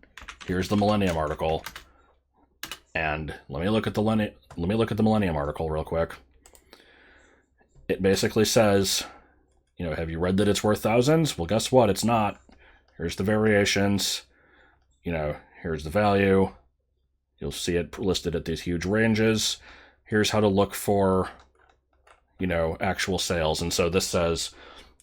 Here's the Millennium article. And let me look at the Millennium article real quick. It basically says, have you read that it's worth thousands? Well, guess what? It's not. Here's the variations. Here's the value. You'll see it listed at these huge ranges. Here's how to look for, actual sales. And so this says,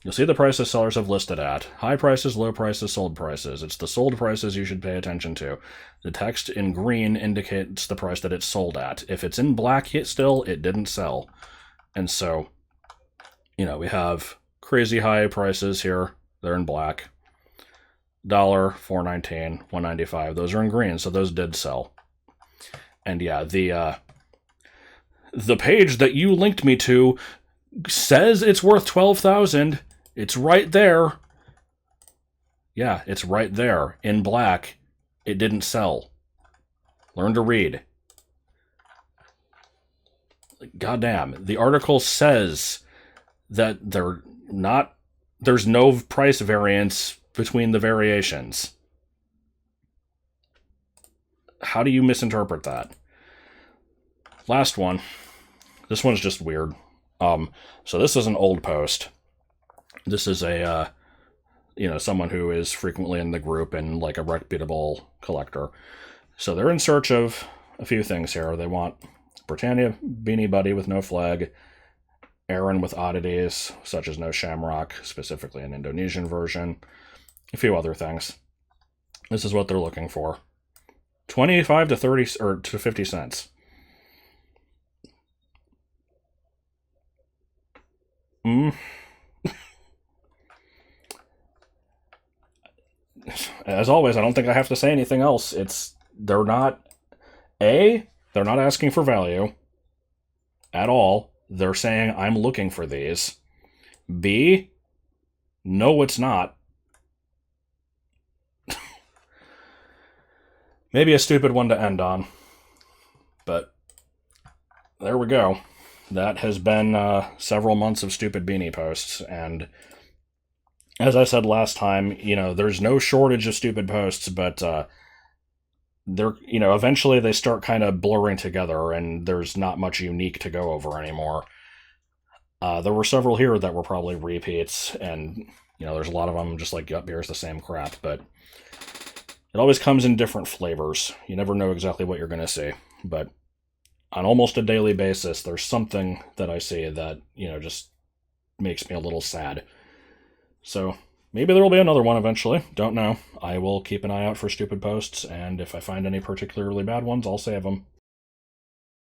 you'll see the prices sellers have listed at. High prices, low prices, sold prices. It's the sold prices you should pay attention to. The text in green indicates the price that it's sold at. If it's in black still, it didn't sell. And so, we have crazy high prices here. They're in black. $1, $4.19, $1.95. Those are in green, so those did sell. And yeah, the page that you linked me to says it's worth $12,000. It's right there. Yeah, it's right there in black. It didn't sell. Learn to read. Goddamn. The article says that there's no price variance between the variations. How do you misinterpret that? Last one. This one's just weird. So this is an old post. This is a, someone who is frequently in the group and like a reputable collector. So they're in search of a few things here. They want Britannia Beanie Buddy with no flag, Aaron with oddities, such as no shamrock, specifically an Indonesian version, a few other things. This is what they're looking for. 25 to 30 or to 50 cents. As always, I don't think I have to say anything else. They're not asking for value at all. They're saying, I'm looking for these. B, no, it's not. Maybe a stupid one to end on. But there we go. That has been several months of stupid beanie posts. And as I said last time, there's no shortage of stupid posts, but they're, eventually they start kind of blurring together and there's not much unique to go over anymore. There were several here that were probably repeats, and, there's a lot of them just like, yep, here's the same crap, but it always comes in different flavors. You never know exactly what you're going to see, but on almost a daily basis, there's something that I see that, just makes me a little sad. So maybe there will be another one eventually. Don't know. I will keep an eye out for stupid posts, and if I find any particularly bad ones, I'll save them.